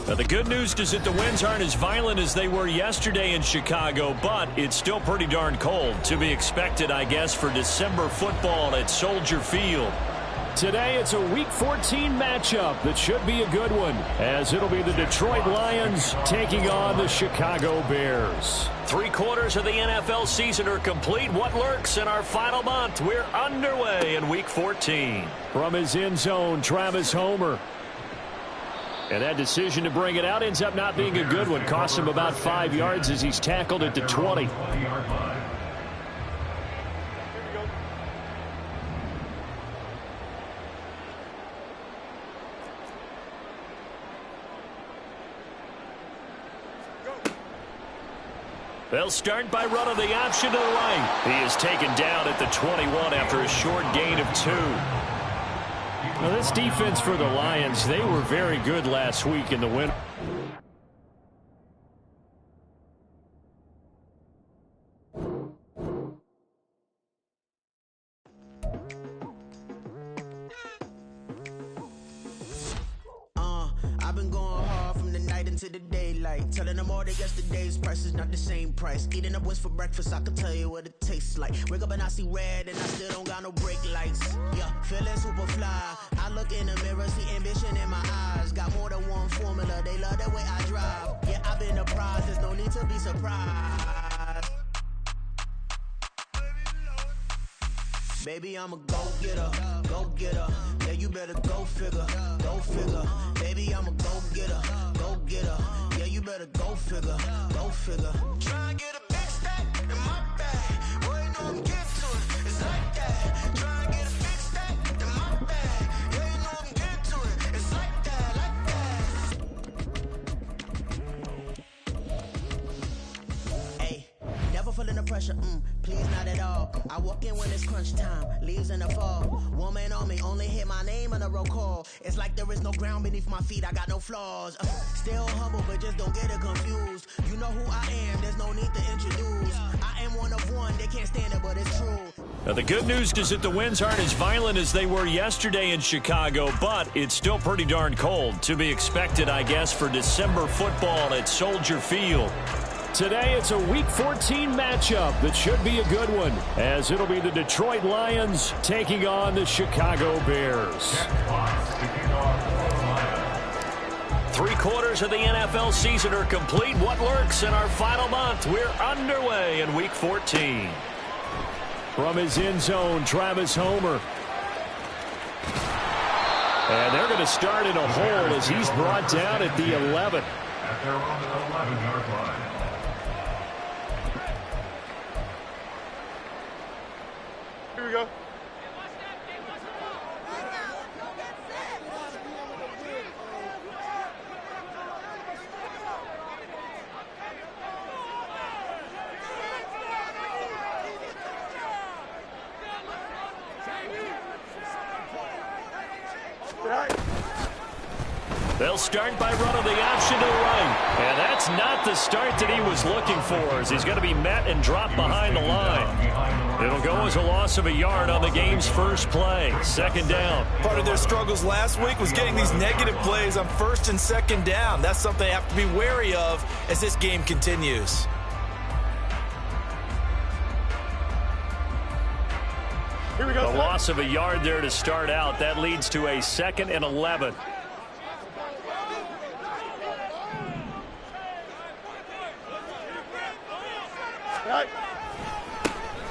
Now, the good news is that the winds aren't as violent as they were yesterday in Chicago, but it's still pretty darn cold. To be expected, I guess, for December football at Soldier Field. Today, it's a Week 14 matchup that should be a good one, as it'll be the Detroit Lions taking on the Chicago Bears. 3/4 of the NFL season are complete. What lurks in our final month? We're underway in Week 14. From his end zone, Travis Homer. And that decision to bring it out ends up not being a good one. Cost him about 5 yards as he's tackled at the 20. They'll start by running the option to the right. He is taken down at the 21 after a short gain of 2. Now, this defense for the Lions, they were very good last week in the win. I've been going hard from the night into the daylight, telling them all that yesterday's price is not the same price. Eating up wings for breakfast, I can tell you what it tastes like. Wake up and I see red and I still don't got no brake lights. Yeah, feeling super fly. I look in the mirror, see ambition in my eyes. Got more than one formula, they love the way I drive. Yeah, I've been a prize, there's no need to be surprised. Baby, I'm a go-getter, go-getter. Yeah, you better go figure, go figure. Baby, I'm a go-getter, go-getter. Yeah, you better go figure, go figure. Try and get a big stack in my bag. Boy, you know I'm getting to it, it's like that. Try and get a big stack in my bag. Yeah, you know I'm getting to it, it's like that, like that. Hey, never feeling the pressure, please not at all. I walk in when it's crunch time, leaves in the fall. Woman on me, only hit my name on a roll call. It's like there is no ground beneath my feet, I got no flaws. Still humble, but just don't get it confused. You know who I am, there's no need to introduce. I am one of one, they can't stand it, but it's true. Now, the good news is that the winds aren't as violent as they were yesterday in Chicago, but it's still pretty darn cold. To be expected, I guess, for December football at Soldier Field. Today, it's a Week 14 matchup that should be a good one, as it'll be the Detroit Lions taking on the Chicago Bears. 3/4 of the NFL season are complete. What lurks in our final month? We're underway in Week 14. From his end zone, Travis Homer. And they're going to start in a hole as he's brought down at the 11. At their own 11-yard line. Here we go. They'll start by running the option to the right. And that's not the start that he was looking for, as he's going to be met and dropped behind the line. It'll go as a loss of a yard on the game's first play. Second down. Part of their struggles last week was getting these negative plays on first and second down. That's something they have to be wary of as this game continues. Here we go. The loss of a yard there to start out. That leads to a 2nd and 11.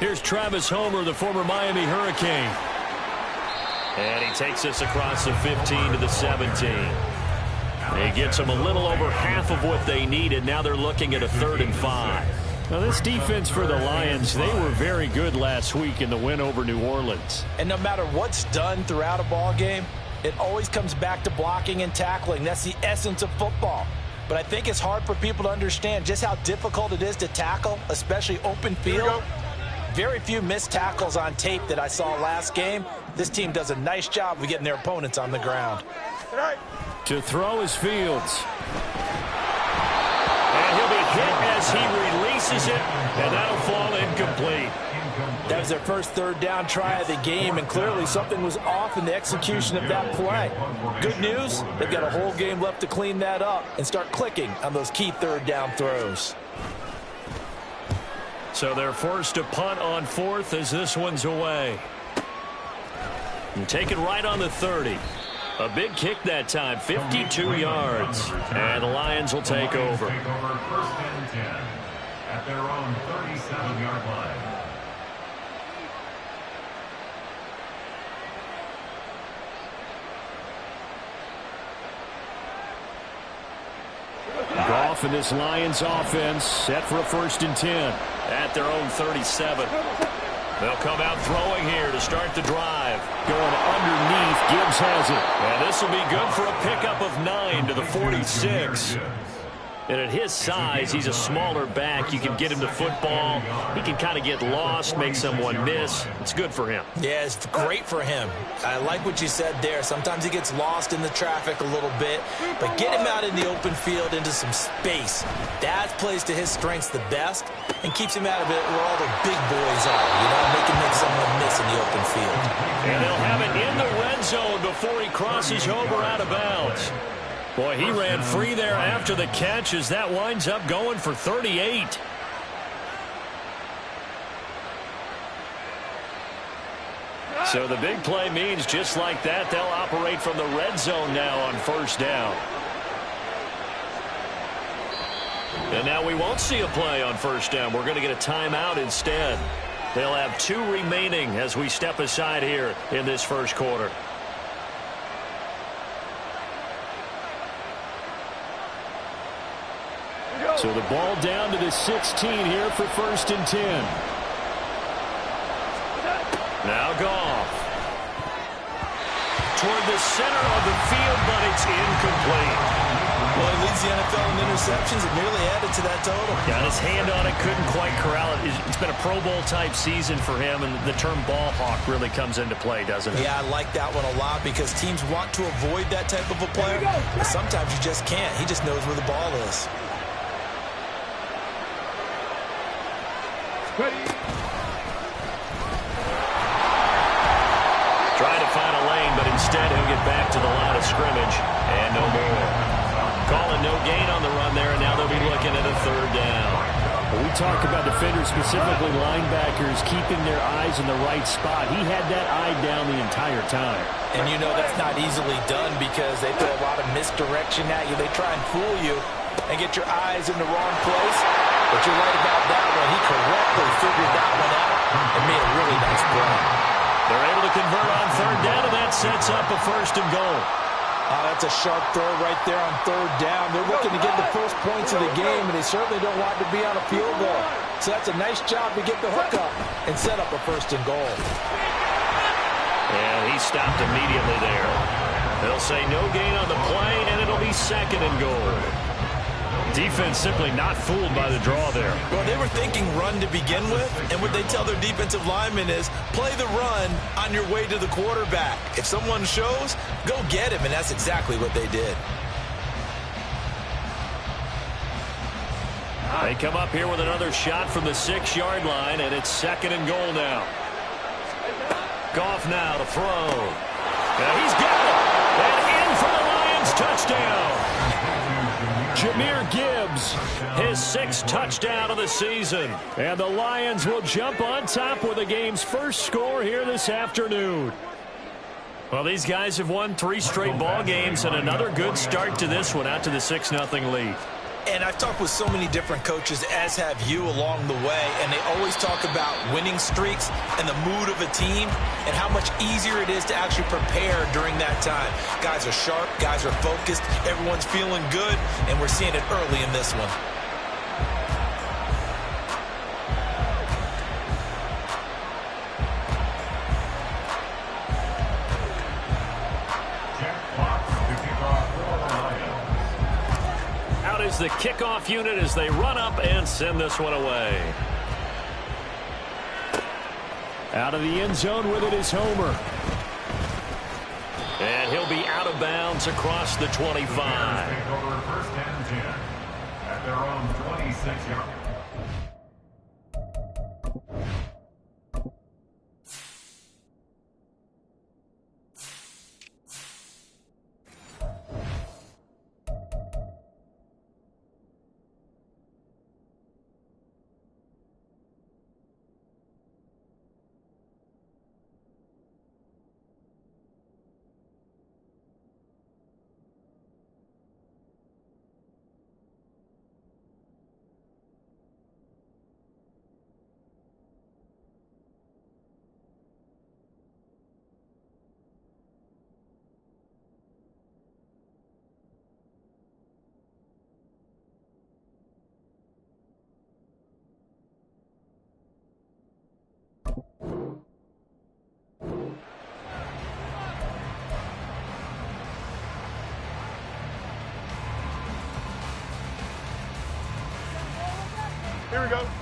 Here's Travis Homer, the former Miami Hurricane. And he takes us across the 15 to the 17. He gets them a little over half of what they needed. Now they're looking at a 3rd and 5. Now, this defense for the Lions, they were very good last week in the win over New Orleans. And no matter what's done throughout a ball game, it always comes back to blocking and tackling. That's the essence of football. But I think it's hard for people to understand just how difficult it is to tackle, especially open field. Very few missed tackles on tape that I saw last game. This team does a nice job of getting their opponents on the ground. To throw is Fields. And he'll be hit as he releases it, and that'll fall incomplete. That was their first third down try of the game, and clearly something was off in the execution of that play. Good news, they've got a whole game left to clean that up and start clicking on those key third down throws. So they're forced to punt on fourth as this one's away. And take it right on the 30. A big kick that time, 52 yards. And the Lions will take over. First and 10 at their own 37-yard line. Goff and this Lions offense set for a first and 10 at their own 37. They'll come out throwing here to start the drive. Going underneath, Gibbs has it. And this will be good for a pickup of 9 to the 46. And at his size, he's a smaller back. You can get him to football. He can kind of get lost, make someone miss. It's good for him. Yeah, it's great for him. I like what you said there. Sometimes he gets lost in the traffic a little bit, but get him out in the open field into some space. That plays to his strengths the best and keeps him out of it where all the big boys are, you know, make someone miss in the open field. And they'll have it in the red zone before he crosses over out of bounds. Boy, he ran free there after the catch as that winds up going for 38. So the big play means just like that, they'll operate from the red zone now on first down. And now we won't see a play on first down. We're going to get a timeout instead. They'll have 2 remaining as we step aside here in this first quarter. So the ball down to the 16 here for first and 10. Now Goff. Toward the center of the field, but it's incomplete. Well, he leads the NFL in interceptions and nearly added to that total. Got his hand on it, couldn't quite corral it. It's been a Pro Bowl type season for him, and the term ball hawk really comes into play, doesn't it? Yeah, I like that one a lot because teams want to avoid that type of a player, but sometimes you just can't. He just knows where the ball is. Trying to find a lane, but instead he'll get back to the line of scrimmage. And no more. Calling no gain on the run there, and now they'll be looking at a third down. We talk about defenders, specifically linebackers, keeping their eyes in the right spot. He had that eye down the entire time. And you know that's not easily done because they throw a lot of misdirection at you. They try and fool you and get your eyes in the wrong place. But you're right about that one. He correctly figured that one out and made a really nice play. They're able to convert on third down, and that sets up a first and goal. Oh, that's a sharp throw right there on third down. They're looking to get the first points of the game, and they certainly don't want to be on a field goal. So that's a nice job to get the hook up and set up a first and goal. And he stopped immediately there. They'll say no gain on the play, and it'll be second and goal. Defense simply not fooled by the draw there. Well, they were thinking run to begin with, and what they tell their defensive linemen is play the run on your way to the quarterback. If someone shows, go get him, and that's exactly what they did. They come up here with another shot from the 6-yard line, and it's second and goal now. Goff now to throw. And he's got it. And in for the Lions touchdown. Jahmyr Gibbs, his 6th touchdown of the season. And the Lions will jump on top with the game's first score here this afternoon. Well, these guys have won 3 straight ball games and another good start to this one out to the 6-0 lead. And I've talked with so many different coaches, as have you, along the way, and they always talk about winning streaks and the mood of a team and how much easier it is to actually prepare during that time. Guys are sharp, guys are focused, everyone's feeling good, and we're seeing it early in this one. Is the kickoff unit as they run up and send this one away. Out of the end zone with it is Homer. And he'll be out of bounds across the 25. First and 10 at their own 26-yard.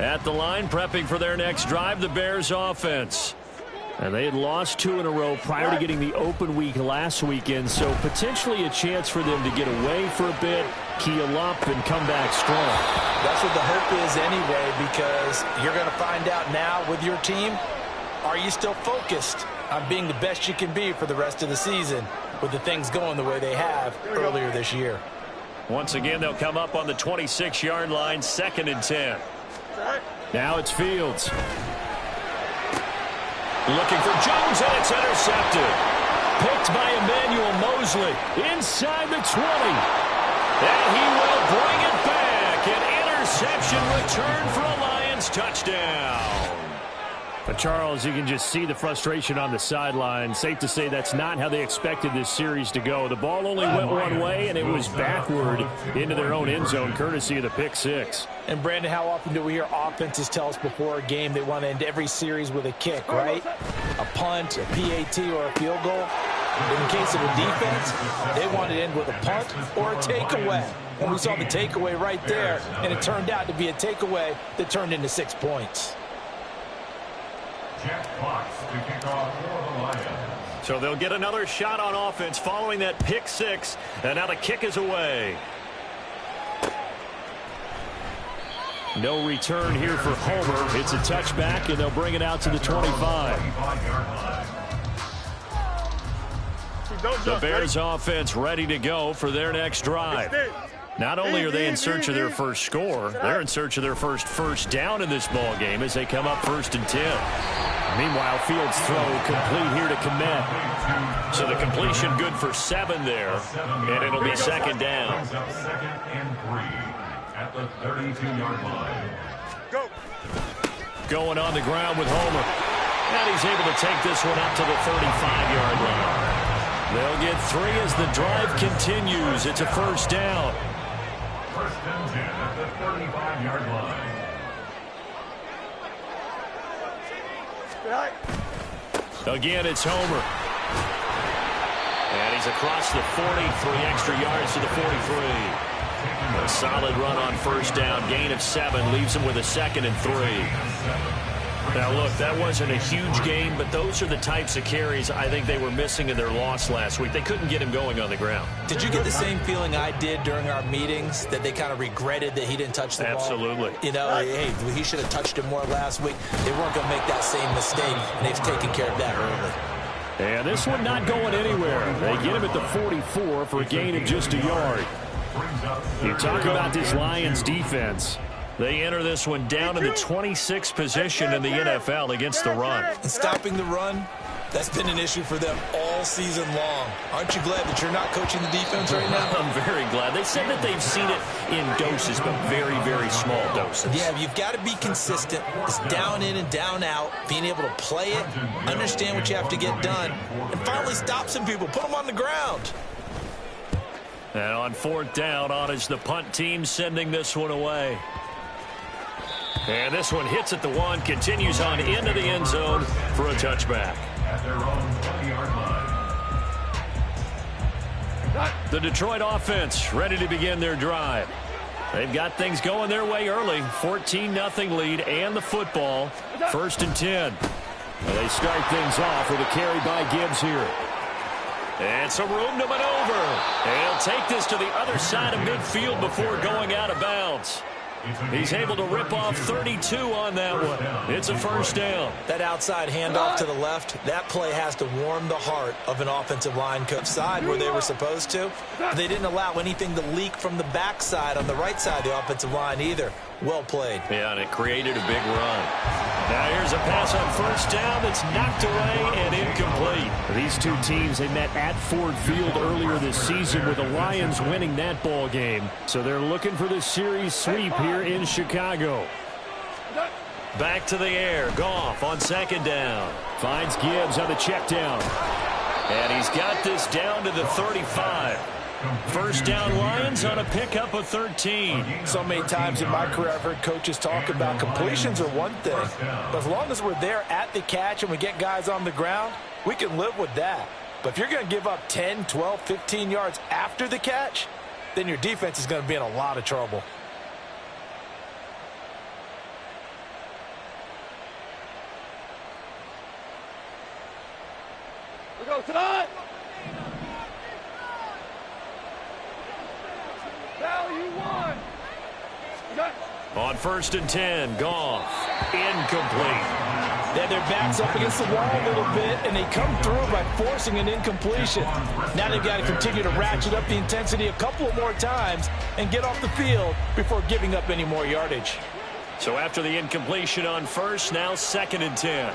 At the line, prepping for their next drive, the Bears offense. And they had lost 2 in a row prior to getting the open week last weekend, so potentially a chance for them to get away for a bit, keel up, and come back strong. That's what the hope is anyway, because you're going to find out now with your team, are you still focused on being the best you can be for the rest of the season with the things going the way they have earlier this year? Once again, they'll come up on the 26-yard line, 2nd and 10. Now it's Fields. Looking for Jones, and it's intercepted. Picked by Emmanuel Mosley inside the 20. And he will bring it back. An interception return for a Lions touchdown. But Charles, you can just see the frustration on the sideline. Safe to say that's not how they expected this series to go. The ball only went one way, and it was backward into their own end zone, courtesy of the pick six. And, Brandon, how often do we hear offenses tell us before a game they want to end every series with a kick, right? A punt, a PAT, or a field goal. In case of a defense, they want to end with a punt or a takeaway. And we saw the takeaway right there, and it turned out to be a takeaway that turned into 6 points. Jack Fox to kick off for the Lions. So they'll get another shot on offense following that pick six, and now the kick is away. No return here for Homer. It's a touchback, and they'll bring it out to the 25. The Bears offense ready to go for their next drive. Not only are they in search of their first score, they're in search of their first down in this ball game as they come up 1st and 10. Meanwhile, Fields' throw complete here to Kmet. So the completion good for 7 there, and it'll be 2nd down. 2nd and 3 at the 32-yard line. Going on the ground with Homer. And he's able to take this one up to the 35-yard line. They'll get 3 as the drive continues. It's a 1st down. 1st and 10 at the 35-yard line. Again, it's Homer. And he's across the 40, 3 extra yards to the 43. A solid run on 1st down, gain of 7, leaves him with a 2nd and 3. Now, look, that wasn't a huge game, but those are the types of carries I think they were missing in their loss last week. They couldn't get him going on the ground. Did you get the same feeling I did during our meetings, that they kind of regretted that he didn't touch the ball? Absolutely. You know, hey, he should have touched it more last week. They weren't going to make that same mistake, and they've taken care of that early. And this one not going anywhere. They get him at the 44 for a gain of just a yard. You talk about this Lions defense. They enter this one down in the 26th position in the NFL against the run. And stopping the run, that's been an issue for them all season long. Aren't you glad that you're not coaching the defense right now? I'm very glad. They said that they've seen it in doses, but very, very small doses. Yeah, you've got to be consistent. It's down in and down out, being able to play it, understand what you have to get done, and finally stop some people, put them on the ground. And on 4th down, on is the punt team sending this one away. And this one hits at the 1, continues on into the end zone for a touchback. At their own 20-yard line. The Detroit offense ready to begin their drive. They've got things going their way early. 14-0 lead and the football. 1st and 10. Well, they start things off with a carry by Gibbs here. And some room to maneuver. And he'll take this to the other side of midfield before going out of bounds. He's able to rip off 32 on that one. It's a 1st down. That outside handoff to the left, that play has to warm the heart of an offensive line coach side where they were supposed to. They didn't allow anything to leak from the backside on the right side of the offensive line either. Well played. Yeah, and it created a big run. Now here's a pass on 1st down that's knocked away and incomplete. These two teams, they met at Ford Field earlier this season with the Lions winning that ball game. So they're looking for the series sweep here in Chicago. Back to the air. Goff on 2nd down. Finds Gibbs on the check down. And he's got this down to the 35. 1st down Lions on a pickup of 13. So many times in my career I've heard coaches talk about completions are one thing, but as long as we're there at the catch and we get guys on the ground, we can live with that. But if you're going to give up 10, 12, 15 yards after the catch, then your defense is going to be in a lot of trouble. Value one. Got On 1st and 10, Goff. Incomplete. Then their backs up against the wall a little bit, and they come through by forcing an incompletion. Now they've got to continue to ratchet up the intensity a couple of more times and get off the field before giving up any more yardage. So after the incompletion on 1st, now 2nd and 10.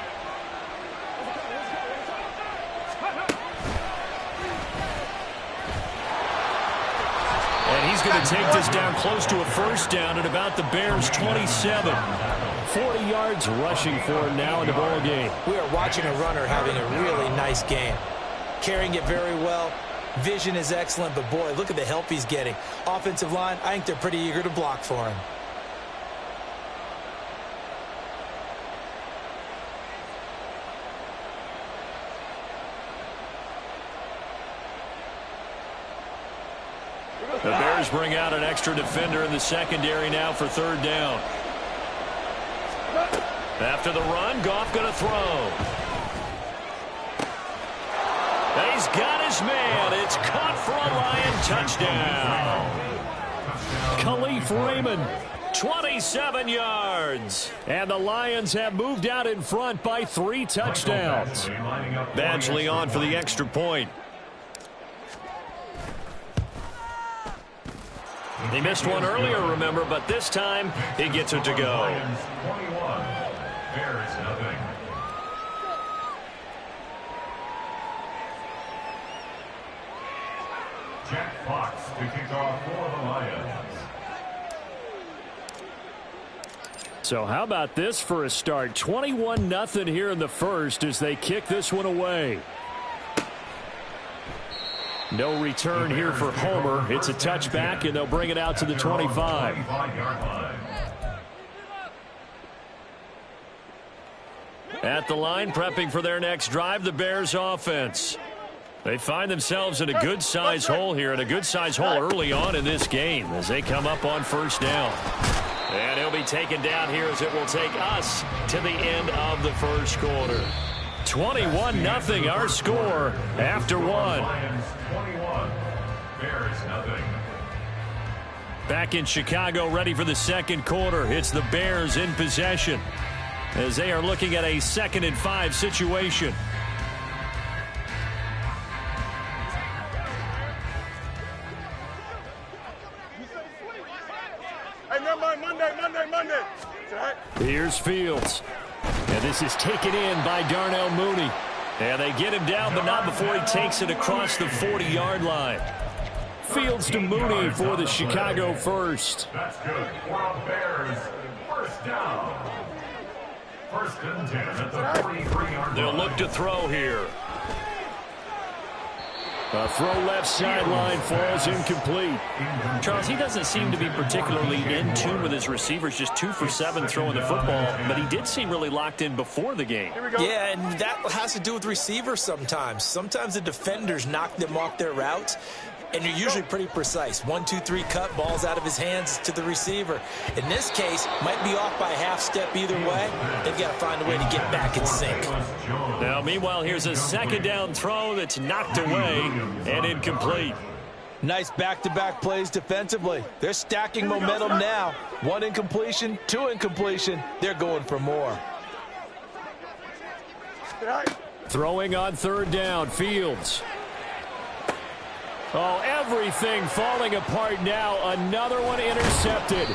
And he's going to take this down close to a 1st down at about the Bears' 27. 40 yards rushing for him now in the ball game. We are watching a runner having a really nice game. Carrying it very well. Vision is excellent, but boy, look at the help he's getting. Offensive line, I think they're pretty eager to block for him. The Bears bring out an extra defender in the secondary now for 3rd down. After the run, Goff going to throw. He's got his man. It's caught for a Lion touchdown. Khalif Raymond, 27 yards. And the Lions have moved out in front by 3 touchdowns. Badgley on for the extra point. He missed one earlier, remember, but this time he gets it to go. Lions 21, Bears nothing. Jack Fox to kick off for the Lions. So how about this for a start? 21-0 here in the 1st as they kick this one away. No return here for Homer. It's a touchback, and they'll bring it out to the 25. At the line, prepping for their next drive, the Bears offense. They find themselves in a good-sized hole here, and a good-sized hole early on in this game as they come up on 1st down. And he'll be taken down here as it will take us to the end of the 1st quarter. 21-0 our score after 1. Lions 21, Bears nothing. Back in Chicago, ready for the 2nd quarter. It's the Bears in possession as they are looking at a 2nd and 5 situation. Hey, never mind. Monday. Here's Fields. And this is taken in by Darnell Mooney. And they get him down, but not before he takes it across the 40-yard line. Fields to Mooney for the Chicago first. That's good for the Bears. 1st down. 1st and 10 at the 43-yard line. They'll look to throw here. A throw left sideline falls incomplete. Charles, he doesn't seem to be particularly in tune with his receivers, just 2 for 7 throwing the football, but he did seem really locked in before the game. Yeah, and that has to do with receivers sometimes. Sometimes the defenders knock them off their routes, and you're usually pretty precise. 1, 2, 3 cut, balls out of his hands to the receiver. In this case, might be off by a half step either way. They've got to find a way to get back in sync. Now, meanwhile, here's a 2nd down throw that's knocked away and incomplete. Nice back-to-back plays defensively. They're stacking momentum now. 1 incompletion, 2 incompletion. They're going for more. Throwing on 3rd down, Fields. Oh, everything falling apart now. Another one intercepted.